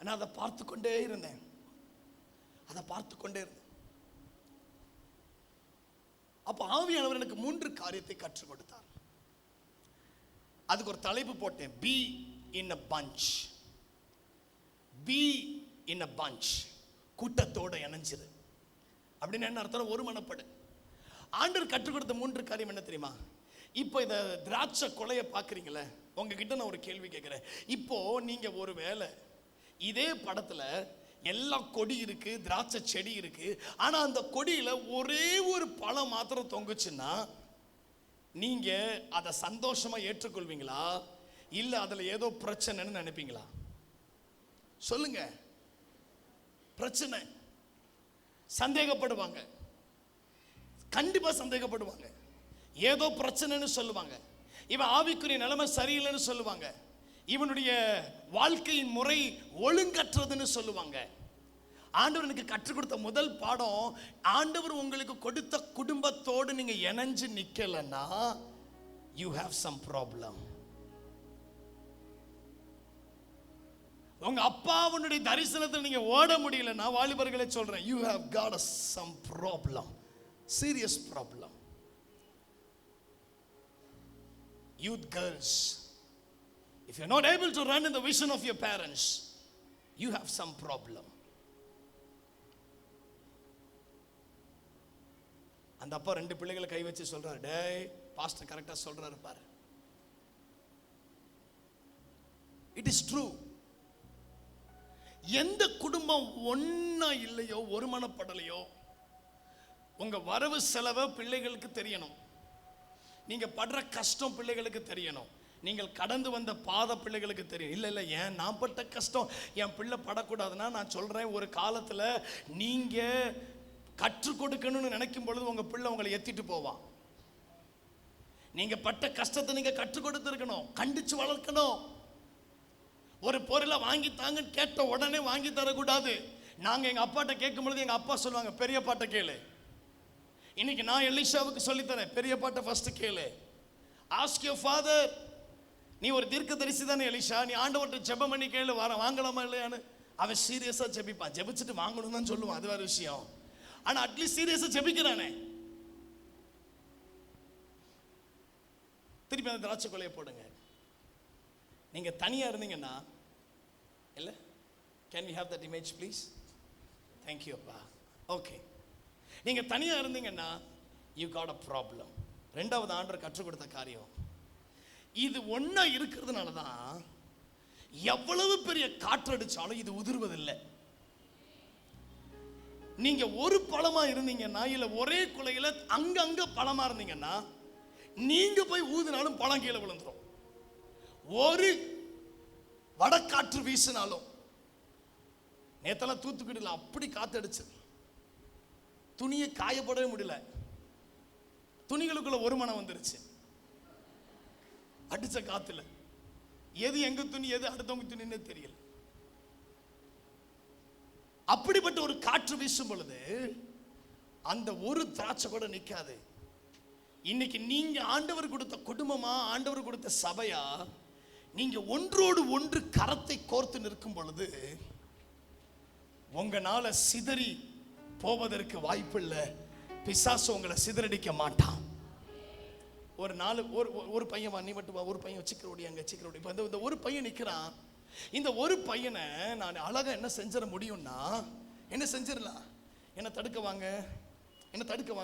நான் அதை பார்த்து கொண்டே இருந்தேன். அப்ப ஆவியானவர் எனக்கு 3 காரியத்தை கற்றுக் கொடுத்தார். அதுக்கு ஒரு தலைப்பு போட்டேன், be in a bunch. Be in a bunch, கூட்டத்தோட இணைஞ்சிரு. அப்படின்னு என்ன அர்த்தம்? ஒரு மனப்படு. ஆண்டவர் கற்றுக் கொடுத்த 3 காரியம் என்ன தெரியுமா? இப்போ இந்த திராட்சை கொலையை பார்க்குறீங்களே, உங்ககிட்ட நான் ஒரு கேள்வி கேட்குறேன். இப்போ நீங்க ஒரு வேளை இதே படத்துல எல்லா கொடி இருக்கு, திராட்சை செடி இருக்கு, ஆனா அந்த கொடியில ஒரே ஒரு பழம் மாத்திரம் தொங்குச்சுன்னா நீங்க அதை சந்தோஷமா ஏற்றுக்கொள்வீங்களா, இல்ல அதுல ஏதோ பிரச்சனைன்னு நினைப்பீங்களா? சொல்லுங்க. பிரச்சனை, சந்தேகப்படுவாங்க, கண்டிப்பா சந்தேகப்படுவாங்க. ஏதோ பிரச்சனைன்னு சொல்லுவாங்க. இவன் ஆவிக்குரிய நிலைமை சரியில்லைன்னு சொல்லுவாங்க. இவனுடைய வாழ்க்கையின் முறை ஒழுங்கற்றதுன்னு சொல்லுவாங்க. ஆண்டவர் எனக்கு கற்றுக் கொடுத்த முதல் பாடம், ஆண்டவர் உங்களுக்கு கொடுத்த குடும்பத்தோடு நீங்க இணைஞ்சு நிக்கலன்னா you have some problem. உங்க அப்பாவுடைய தரிசனத்தில் நீங்க ஓட முடியலன்னா, வாலிபர்களை சொல்றேன், you have got some problem, serious problem. Youth girls, if you're not able to run in the vision of your parents, you have some problem. அந்த அப்பா 2 பிள்ளைகளை கை வச்சு சொல்றாரு, டேய் பாஸ்டர் கரெக்டா சொல்றாரு பாரு. It is true. எந்த குடும்பம் ஒண்ணா இல்லையோ, ஒருமனப்படலையோ, உங்க வரவு செலவு பிள்ளைகளுக்கு தெரியணும். நீங்க படுற கஷ்டம் பிள்ளைகளுக்கு தெரியணும். நீங்கள் கடந்து வந்த பாத பிள்ளைகளுக்கு தெரியும். இல்ல ஏன் நான் பட்ட கஷ்டம் என் பிள்ளை படக்கூடாதுன்னா, நான் சொல்றேன், ஒரு காலத்துல நீங்க கற்றுக் கொடுக்கணும்னு நினைக்கும் பொழுது உங்க பிள்ளை உங்களை எத்திட்டு போவான். நீங்க பட்ட கஷ்டத்தை நீங்க கற்றுக் கொடுத்திருக்கணும், கண்டிச்சு வளர்க்கணும். ஒரு பொருளை வாங்கி தாங்கன்னு கேட்ட உடனே வாங்கி தரக்கூடாது. நாங்க எங்க அப்பாட்ட கேட்கும் பொழுது எங்க அப்பா சொல்லுவாங்க, பெரியப்பாட்ட கேளு. இன்னைக்கு நான் எலிஷாவுக்கு சொல்லித்தரேன், பெரியப்பாட்ட ஃபர்ஸ்ட் கேளு. Ask your father. நீ ஒரு தீர்க்கதரிசி தானே எலிஷா, நீ ஆண்டவர்கிட்ட ஜெபம் பண்ணி கேளு, வாங்கலாமா இல்லையான்னு. அவன் சீரியஸா ஜெபிப்பான், ஜெபிச்சுட்டு வாங்கணும் தான் சொல்லுவான், அது வேற விஷயம். ஆனா அட்லீஸ்ட் சீரியஸா ஜெபிக்கிறானே. திருப்பி அந்த திராட்சை கொலையை போடுங்க. நீங்க தனியா இருந்தீங்கன்னா, இல்ல, can we have that image please? Thank you அப்பா. ஓகே, நீங்க தனியா இருந்தீங்கன்னா யூ காட் அ ப்ராப்ளம். 2வது ஆண்டவர் கற்றுக் கொடுத்த காரியம், இது ஒண்ணா இருக்கிறதுனால தான் எவ்வளவு பெரிய காற்றடிச்சாலும் இது உதிர்வதில்லை. நீங்க ஒரு பழமா இருந்தீங்கன்னா, இல்ல ஒரே குலையில அங்கங்க பழமா இருந்தீங்கன்னா, நீங்க போய் ஊதினாலும் பழம் கீழே விழுந்துரும். ஒரு வடக்காற்று வீசினாலும், நேத்தெல்லாம் தூத்துக்குடியில் அப்படி காத்தடிச்சு துணியை காயப்படவே முடியல, துணிகளுக்குள்ள ஒரு மனம் வந்துருச்சு அடிச்ச காத்துல. எது எங்க துணி எது அடுத்தவங்க துணின்னு தெரியல. அப்படிப்பட்ட ஒரு காற்று வீசும் பொழுது அந்த ஒரு திராட்சை கூட நிக்காது. இன்னைக்கு நீங்க ஆண்டவர் கொடுத்த குடும்பமா, ஆண்டவர் கொடுத்த சபையா, நீங்க ஒன்றோடு ஒன்று கரத்தை கோர்த்து நிற்கும் பொழுது உங்களால சிதறி போவதற்கு வாய்ப்பில்லை. பிசாசு உங்களை சிதறடிக்க மாட்டான். ஒரு பையன் நீ மட்டும் ஒரு பையன் சீக்கிரம் அங்க சீக்கிரம். இப்ப இந்த ஒரு பையன் நிக்கிறான். இந்த ஒரு பையனை நான் அழகா என்ன செஞ்சிட முடியும்னா, என்ன செஞ்சிடலாம், என்ன தடுக்க வாங்க,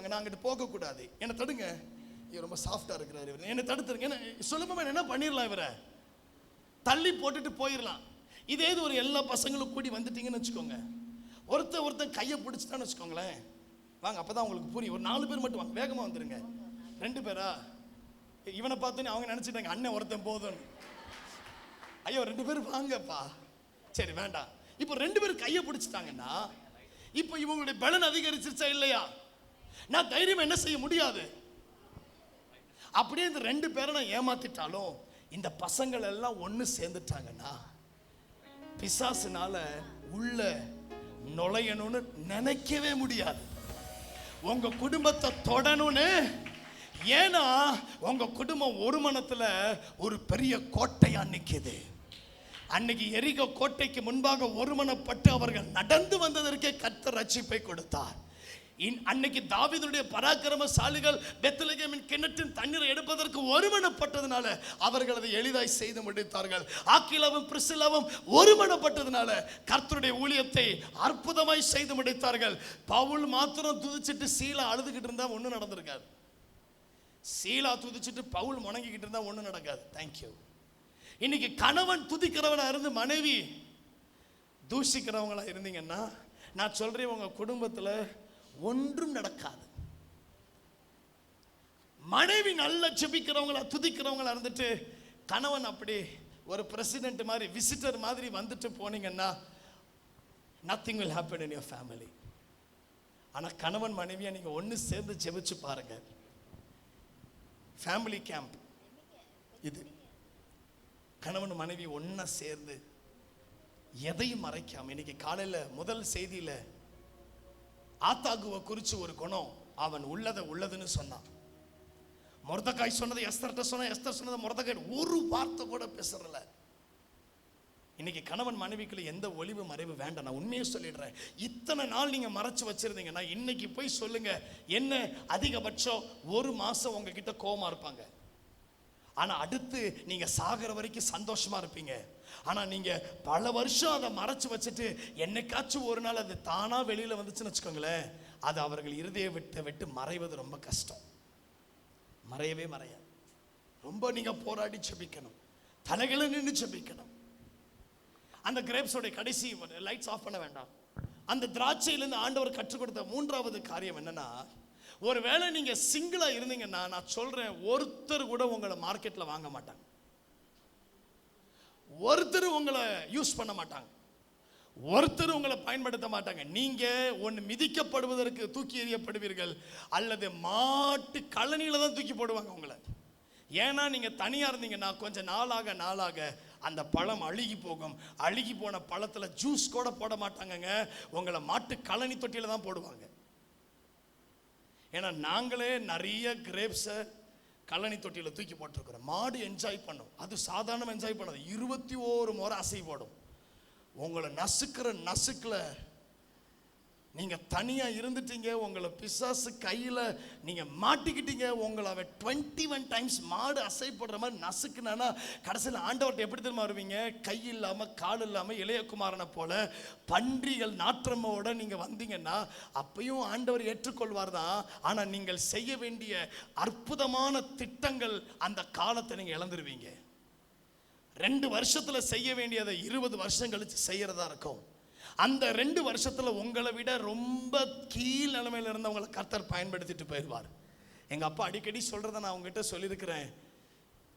நான் அங்கிட்டு போக கூடாது, என்ன தடுங்க, இவர் ரொம்ப சாஃப்டா இருக்கிறாரு, இவர் என்ன தடுத்துருங்க, சுலபமா என்ன பண்ணிடலாம், இவரை தள்ளி போட்டுட்டு போயிடலாம். இதே இது ஒரு எல்லா பசங்களும் கூடி வந்துட்டீங்கன்னு வச்சுக்கோங்க, ஒருத்தன் கையை பிடிச்சிட்டான்னு வச்சுக்கோங்களேன், வாங்க அப்பதான் உங்களுக்கு புரியும். ஒரு 4 பேர் மட்டும் வாங்க, வேகமா வந்துருங்க. 2 பேரா? இவனை பார்த்தோன்னே அவங்க நினைச்சிட்டாங்க அண்ணன் ஒருத்தன் போதும்னு. ஐயோ 2 பேர் வாங்கப்பா. சரி வேண்டாம். இப்போ 2 பேர் கையை பிடிச்சிட்டாங்கன்னா இப்போ இவங்களுடைய பலன் அதிகரிச்சிருச்சா இல்லையா? நான் தைரியம் என்ன செய்ய முடியாது. அப்படியே இந்த 2 பேரை நான் ஏமாத்திட்டாலும் இந்த பசங்கள் எல்லாம் ஒன்று சேர்ந்துட்டாங்கன்னா பிசாசுனால உள்ள நுழையணும்னு நினைக்கவே முடியாது. உங்க குடும்பத்தை தொடணும்னு, ஏன்னா உங்க குடும்பம் ஒரு மனத்துல ஒரு பெரிய கோட்டையா நிக்குது. அன்னைக்கு எரிகோ கோட்டைக்கு முன்பாக ஒருமனப்பட்டு அவர்கள் நடந்து வந்ததற்கே கர்த்தர் ரட்சிப்பை கொடுத்தார். அன்னைக்கு தாவீதுடைய பராக்கிரமசாலிகள் பெத்லகேமின் கிணற்றின் தண்ணீரை எடுப்பதற்கு ஒருமனப்பட்டதுனால அவர்கள் அதை எளிதாய் செய்து முடித்தார்கள். ஆக்கிலாவும் பிரிசிலாவும் ஒருமனப்பட்டதுனால கர்த்தருடைய ஊழியத்தை அற்புதமாய் செய்து முடித்தார்கள். பவுல் மாத்திரம் துதிச்சிட்டு சீலா அழுதுகிட்டு இருந்தா ஒன்றும் நடந்திருக்காது. சீலா துதிச்சிட்டு பவுல் முணங்கிக்கிட்டு இருந்தா ஒன்றும் நடக்காது. தேங்க்யூ. இன்னைக்கு கணவன் துதிக்கிறவனா இருந்து மனைவி தூஷிக்கிறவங்களா இருந்தீங்கன்னா நான் சொல்றேன், உங்க குடும்பத்தில் ஒன்றும் நடக்காது. மனைவி நல்லா ஜெபிக்கிறவங்களா துதிக்கிறவங்களா இருந்துட்டு கணவன் அப்படி ஒரு பிரசிடென்ட் மாதிரி விசிட்டர் மாதிரி வந்துட்டு போனீங்கன்னா nothing will happen in your family. ஆனா கணவன் மனைவியா நீங்க ஒன்று சேர்ந்து ஜெபிச்சு பாருங்க. ஃபேமிலி கேம்ப் இது. கணவன் மனைவி ஒன்னா சேர்ந்து எதையும் மறைக்காம. இன்னைக்கு காலையில முதல் செய்தியில ஆத்தாகுவை குறிச்சு ஒரு குணம், அவன் உள்ளதுன்னு சொன்னான். மொர்தெகாய் சொன்னதை எஸ்தர்ட்ட சொன்ன, எஸ்தர் சொன்னதை மொர்தெகாய் ஒரு வார்த்தை கூட பேசுறல. இன்னைக்கு கணவன் மனைவிக்குள்ள எந்த ஒளிவு மறைவு வேண்டாம். நான் உண்மையை சொல்லிடுறேன், இத்தனை நாள் நீங்க மறைச்சு வச்சிருந்தீங்கன்னா இன்னைக்கு போய் சொல்லுங்க, என்ன அதிகபட்சம் 1 மாசம் உங்ககிட்ட கோவமா இருப்பாங்க. ஆனா அடுத்து நீங்க சாகிற வரைக்கும் சந்தோஷமா இருப்பீங்க. ஆனா நீங்க பல வருஷம் அதை மறைச்சு வச்சுட்டு என்னைக்காச்சும் ஒரு நாள் அது தானா வெளியில வந்துச்சுன்னு வச்சுக்கோங்களேன், அது அவர்கள் இருதய விட்டு மறைவது ரொம்ப கஷ்டம். மறையவே மறையாது. ரொம்ப நீங்க போராடி செபிக்கணும், தலைகளை நின்று செபிக்கணும். அந்த கிரேப்ஸோட கடைசி லைட்ஸ் ஆஃப் பண்ண வேண்டாம். அந்த திராட்சையிலிருந்து ஆண்டவர் கற்றுக் கொடுத்த 3வது காரியம் என்னன்னா, ஒருவேளை நீங்க சிங்கிளா இருந்தீங்கன்னா நான் சொல்றேன், ஒருத்தர் கூட உங்களை மார்க்கெட்ல வாங்க மாட்டாங்க, ஒருத்தர் உங்களை யூஸ் பண்ண மாட்டாங்க, ஒருத்தர் உங்களை பயன்படுத்த மாட்டாங்க. நீங்க ஒன்று மிதிக்கப்படுவதற்கு தூக்கி எறியப்படுவீர்கள், அல்லது மாட்டு கழனியில தான் தூக்கி போடுவாங்க உங்களை. ஏன்னா நீங்க தனியா இருந்தீங்கன்னா கொஞ்சம் நாளாக அந்த பழம் அழுகி போகும். அழுகி போன பழத்துல ஜூஸ் கூட போட மாட்டாங்கங்க, உங்களை மாட்டு கழனி தொட்டியில தான் போடுவாங்க. ஏன்னா நாங்களே நிறைய கிரேப்ஸை கழனி தொட்டியில் தூக்கி போட்டிருக்கிறோம். மாடு என்ஜாய் பண்ணும், அது சாதாரண என்ஜாய் பண்ணாது, 21 முறை அசை போடும். உங்களை நசுக்கில் நீங்க தனியா இருந்துட்டீங்க, உங்களை பிசாசு கையில நீங்க மாட்டிக்கிட்டீங்க. உங்களை 21 டைம்ஸ் மாடு அசைப்படுற மாதிரி நசுக்குனா கடைசியில் ஆண்டவர்கிட்ட எப்படி தெரியுமா வருவீங்க? கை இல்லாம கால் இல்லாம இளையகுமாரனை போல பன்றிகள் நாற்றமோட நீங்க வந்தீங்கன்னா அப்பயும் ஆண்டவர் ஏற்றுக்கொள்வார் தான். ஆனா நீங்கள் செய்ய வேண்டிய அற்புதமான திட்டங்கள் அந்த காலத்தை நீங்க இழந்துருவீங்க. 2 வருஷத்துல செய்ய வேண்டியதை 20 வருஷம் கழிச்சு செய்யறதா இருக்கும். அந்த 2 வருஷத்துல உங்களை விட ரொம்ப கீழ் நிலைமையில இருந்தவங்களை கர்த்தர் பயன்படுத்திட்டு போயிடுவார். எங்க அப்பா அடிக்கடி சொல்றதை நான் உங்ககிட்ட சொல்லியிருக்கிறேன்.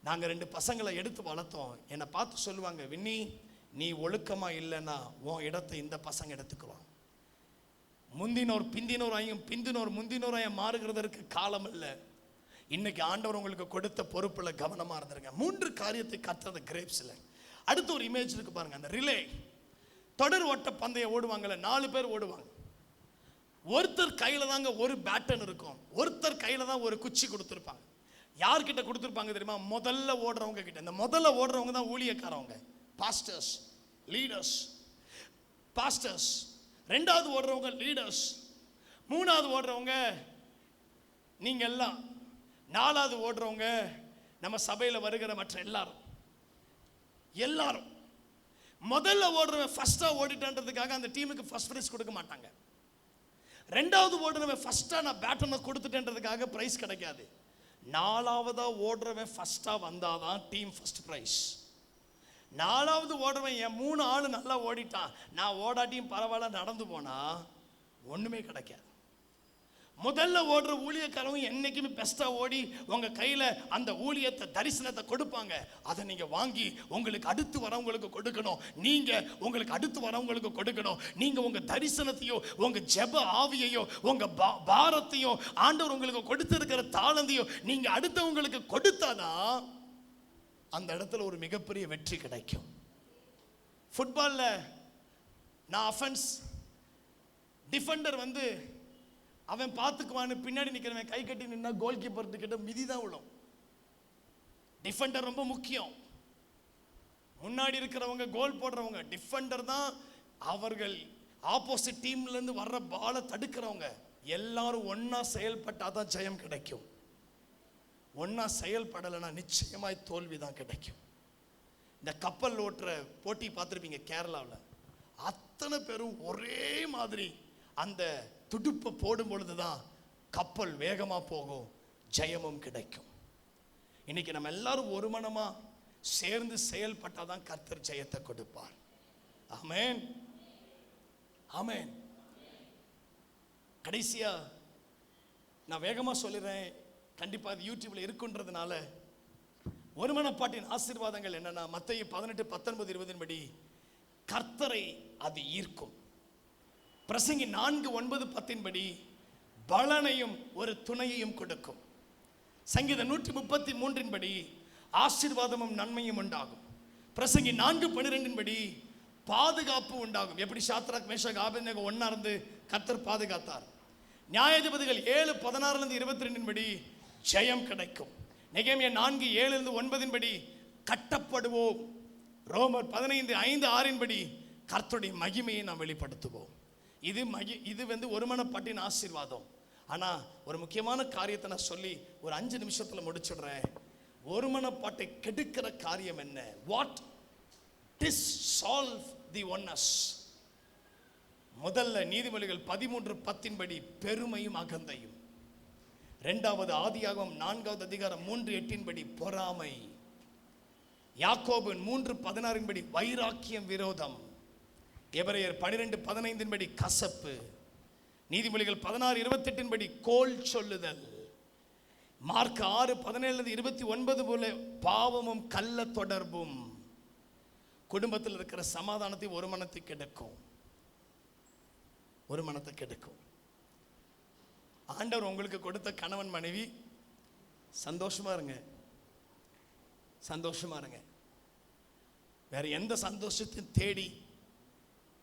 நாங்க 2 பசங்களை எடுத்து வளர்த்தோம். என்னை பார்த்து சொல்லுவாங்க, வின்னி நீ ஒழுக்கமா இல்லைன்னா உன் இடத்தை இந்த பசங்க எடுத்துக்குவான். முந்தினோர் பிந்தினோராயும் பிந்தினோர் முந்தினோராயும் மாறுகிறதற்கு காலம் இல்லை. இன்னைக்கு ஆண்டவர் உங்களுக்கு கொடுத்த பொறுப்புல கவனமா இருந்துருங்க. 3 காரியத்தை கற்றது கிரேப்ஸ்ல. அடுத்த ஒரு இமேஜ் இருக்கு பாருங்க, அந்த ரிலே தொடர் ஓட்ட பந்தயம் ஓடுவாங்கல்ல, 4 பேர் ஓடுவாங்க. ஒருத்தர் கையில தாங்க ஒரு பேட்டன் இருக்கும், ஒருத்தர் கையில தான் ஒரு குச்சி கொடுத்துருப்பாங்க. யார்கிட்ட கொடுத்துருப்பாங்க தெரியுமா? முதல்ல ஓடுறவங்க கிட்ட. இந்த முதல்ல ஓடுறவங்க தான் ஊழியக்காரவங்க, பாஸ்டர்ஸ், லீடர்ஸ். பாஸ்டர்ஸ். 2வது ஓடுறவங்க லீடர்ஸ். 3வது ஓடுறவங்க நீங்க எல்லாம். 4வது ஓடுறவங்க நம்ம சபையில வருகிற மற்ற எல்லாரும். முதல்ல ஓடுறவன் ஃபர்ஸ்டா ஓடிட்டான்றதுக்காக அந்த டீமுக்கு ஃபர்ஸ்ட் பிரைஸ் கொடுக்க மாட்டாங்க. 2வது ஓடுறவன் ஃபர்ஸ்டா நான் பேட்டனை கொடுத்துட்டேன்றதுக்காக பிரைஸ் கிடைக்காது. 4வதா ஓடுறவன் ஃபர்ஸ்டா வந்தாதான் டீம் ஃபர்ஸ்ட் பிரைஸ். 4வது ஓடுறவன் என் 3 ஆளு நல்லா ஓடிட்டான், நான் ஓடாட்டியும் பரவாயில்ல நடந்து போனா ஒண்ணுமே கிடைக்காது. முதல்ல ஓடுற ஊழியக்காரங்க என்னைக்குமே பெஸ்டா ஓடி உங்க கையில அந்த ஊழியத்தை தரிசனத்தை கொடுப்பாங்க. அதை நீங்க வாங்கி உங்களுக்கு அடுத்து வரவங்களுக்கு கொடுக்கணும். நீங்க உங்களுக்கு அடுத்து வரவங்களுக்கு கொடுக்கணும். நீங்க உங்க தரிசனத்தையோ உங்க ஜெப ஆவியையோ உங்க பாரத்தையோ ஆண்டவர் உங்களுக்கு கொடுத்திருக்கிற தாளந்தையோ நீங்க அடுத்தவங்களுக்கு கொடுத்தாதான் அந்த இடத்துல ஒரு மிகப்பெரிய வெற்றி கிடைக்கும். ஃபுட்பால்ல நான் அஃபென்ஸ் டிஃபெண்டர் வந்து அவன் பார்த்துக்குவான்னு பின்னாடி நிற்கிறவன் கை கட்டி நின்னா கோல் கீப்பர் கிட்ட மிதி தான் விழும். டிஃபெண்டர் ரொம்ப முக்கியம். முன்னாடி இருக்கிறவங்க கோல் போடுறவங்க டிஃபெண்டர் தான். அவர்கள் ஆப்போசிட் டீம்ல இருந்து வர்ற பாலை தடுக்கிறவங்க. எல்லாரும் ஒன்னா செயல்பட்டாதான் ஜெயம் கிடைக்கும். ஒன்னா செயல்படலைன்னா நிச்சயமாய் தோல்வி தான் கிடைக்கும். இந்த கப்பல் ஓட்டுற போட்டி பார்த்துருப்பீங்க கேரளாவில். அத்தனை பேரும் ஒரே மாதிரி அந்த துடுப்பை போடும் பொழுதுதான் கப்பல் வேகமா போகும், ஜெயமும் கிடைக்கும். இன்னைக்கு நம்ம எல்லாரும் ஒரு மனமா சேர்ந்து செயல்பட்டாதான் கர்த்தர் ஜெயத்தை கொடுப்பார். ஆமென், ஆமென். கடைசியா நான் வேகமா சொல்லிடுறேன், கண்டிப்பா அது யூடியூப்ல இருக்குன்றதுனால. ஒரு மனப்பாட்டின் ஆசீர்வாதங்கள் என்னன்னா, மத்தேயு 18:19-20 படி கர்த்தரை அது ஈர்க்கும். பிரசங்கி 4:9-10 படி பலனையும் ஒரு துணையையும் கொடுக்கும். சங்கீதம் 133 படி ஆசீர்வாதமும் நன்மையும் உண்டாகும். பிரசங்கி 4:12 படி பாதுகாப்பு உண்டாகும். எப்படி சாத்ராக் மேஷாக் ஆபேத்நேகோ ஒண்ணா இருந்து கர்த்தர் பாதுகாத்தார். நியாயாதிபதிகள் 7:16-22 படி ஜெயம் கிடைக்கும். நெகேமியா 4:7-9 படி கட்டப்படுவோம். ரோமர் 15:5-6 படி கர்த்தருடைய மகிமையை நாம் வெளிப்படுத்துவோம். இது வந்து ஒருமனப்பாட்டின் ஆசீர்வாதம். ஆனா ஒரு முக்கியமான காரியத்தை நான் சொல்லி ஒரு 5 நிமிஷத்துல முடிச்சிடுறேன். ஒருமனப்பாட்டை கெடுக்கிற காரியம் என்ன? What dissolve the oneness. முதல்ல நீதிமொழிகள் 13:10 படி பெருமையும் அகந்தையும். 2வது ஆதியாகமம் 4வது அதிகாரம் 3:8 படி பொறாமை. யாக்கோபு 3:16 படி வைராக்கியம் விரோதம். எபிரேயர் 12:15 படி கசப்பு. நீதிமொழிகள் 16:28 படி கோல் சொல்லுதல். மார்க் 6:17-29 போல பாவமும் கள்ள தொடர்பும். குடும்பத்தில் இருக்கிற சமாதானத்தை ஒரு மனத்தை கெடுக்கும், ஒரு மனத்தை கெடுக்கும். ஆண்டவர் உங்களுக்கு கொடுத்த கணவன் மனைவி சந்தோஷமா இருங்க, சந்தோஷமா இருங்க. வேற எந்த சந்தோஷத்தையும் தேடி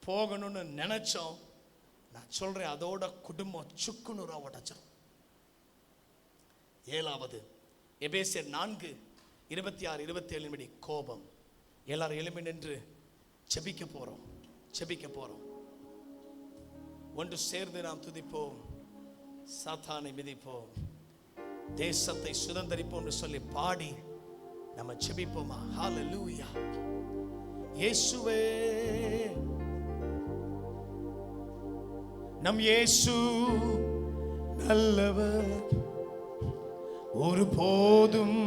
போகணும்னு நினைச்சோம், நான் சொல்றேன் அதோட குடும்பம் சுக்குநூறா உடைச்சிடும். 7வது எபேசியர் 4:26-27 படி கோபம். எல்லாரும் எழும்பி நின்று செபிக்க போறோம், செபிக்க போறோம். ஒன்று சேர்ந்து நாம் துதிப்போம், சாத்தானை மிதிப்போம், தேசத்தை சுதந்தரிப்போம் என்று சொல்லி பாடி நம்ம செபிப்போமா? ஹல்லேலூயா. இயேசுவே, நம் இயேசு நல்லவர், ஒரு போதும்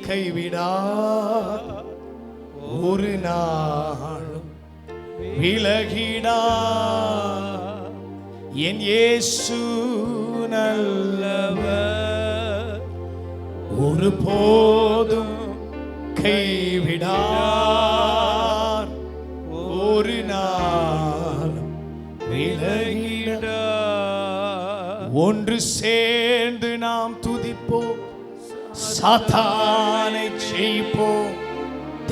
கைவிடார், ஒரு நாளும் விலகிடார். என் இயேசு நல்லவர், ஒரு போதும் கைவிடார், ஒரு நாளும் விலகிடார். ஒன்று சேர்ந்து நாம் துதிப்போம், சாத்தானை ஜெயிப்போம்,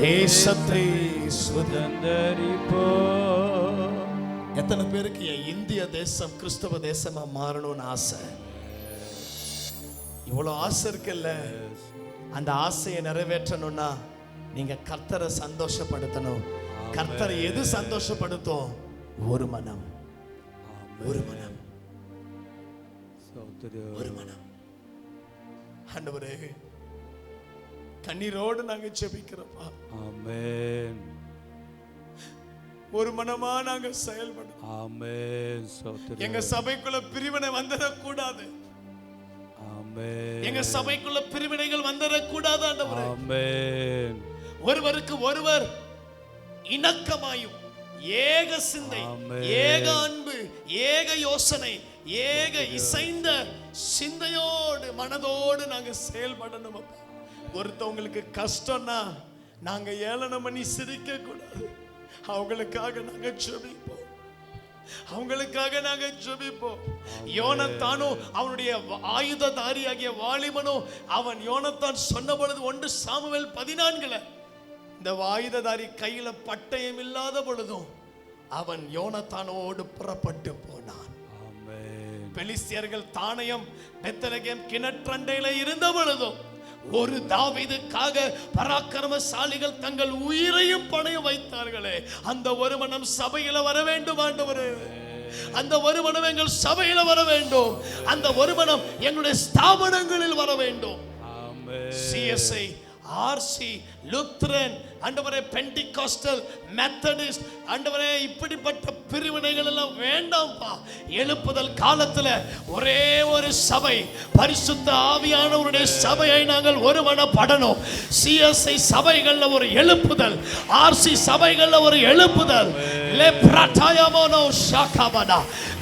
தேசத்தை சுதந்தரிப்போம். எத்தனை பேருக்கு என் இந்திய தேசம் கிறிஸ்தவ தேசமா மாறணும்னு ஆசை? இவ்வளவு ஆசை இருக்குல்ல. அந்த ஆசையை நிறைவேற்றணும்னா நீங்க கர்த்தரை சந்தோஷப்படுத்தணும். கர்த்தரை எது சந்தோஷப்படுத்தும்? ஒரு மனம், ஒரு மனம், ஒரு மனம். ஆண்டவரே, கண்ணீரோடு நாங்க ஜெபிக்கிறோம். ஆமென். ஒரு மனமா நாங்க செயல்படும். ஆமென். எங்க சபைக்குள்ள பிரிவினை வந்துட கூடாது. ஆமென். ஆமென். எங்க சபைக்குள்ள பிரிவினைகள் வந்துடக்கூடாது ஆண்டவரே. ஆமென். ஒருவருக்கு ஒருவர் இணக்கமாயும் ஏக சிந்தை, ஆமென். ஏக அன்பு, ஏக யோசனை, ஏக இசைந்த சிந்தையோடு மனதோடு நாங்க செயல்படணும் அப்பா. ஒருத்தவங்களுக்கு கஷ்டம்னா நாங்க ஏளனம் பண்ணி சிரிக்க கூடாது. அவங்களுக்காக நாங்க ஜெபிப்போம், அவங்களுக்காக நாங்க ஜெபிப்போம். யோனத்தானும் அவனுடைய ஆயுததாரியாகிய வாலிபனும் அவன் யோனத்தான் சொன்ன பொழுது 1 சாமுவேல் 14 இந்த ஆயுததாரி கையில பட்டயம் இல்லாத பொழுதும் அவன் யோனத்தானோடு புறப்பட்டு போனான். பெலிஸ்தியர்கள் தானயம் பெத்லகேம் கிணற்றண்டையில இருந்த பொழுதும் ஒரு தாவீதுக்காக பராக்கிரமசாலிகள் தங்கள் உயிரையும் பணயம் வைத்தார்களே. அந்த ஒரு மனம் சபையில வர வேண்டும் ஆண்டவரே. அந்த ஒரு மனம் எங்கள் சபையில வர வேண்டும். அந்த ஒரு மனம் எங்களுடைய ஸ்தாபனங்களில் வர வேண்டும். சிஎஸ்ஐ, ஆர்சி, லுத்ரன், ஆண்டவரே பெண்டிகாஸ்டல், மெத்தடிஸ்ட், ஆண்டவரே இப்படிப்பட்ட பிரிவினைகள் எல்லாம் வேண்டாம்ப்பா. எழுப்புதல் காலத்துல ஒரே ஒரு சபை, பரிசுத்த ஆவியானவருடைய சபையை நாங்கள் ஒருமனப்படணும். சிஎஸ்ஐ சபைகள்ல ஒரு எழுப்புதல், ஆர்சி சபைகள்ல ஒரு எழுப்புதல்,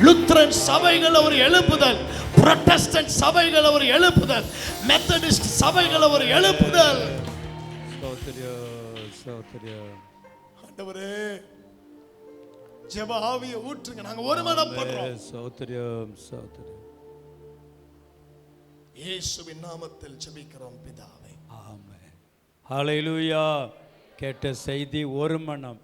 லுத்ரன் சபைகள்ல ஒரு எழுப்புதல், புரோட்டஸ்டன்ட் சபைகள்ல ஒரு எழுப்புதல், மெத்தடிஸ்ட் சபைகள்ல ஒரு எழுப்புதல். ஆண்டவரே ஜெப ஆவியை ஊற்றுங்க. நாங்க ஒருமனப்படுறோம். சௌத்திரம் சௌத்திரம். இயேசுவின் நாமத்தில் ஜெபிக்கிறோம் பிதாவே. ஆமென். ஹல்லேலூயா. கேட்ட செய்தி ஒரு மனம்.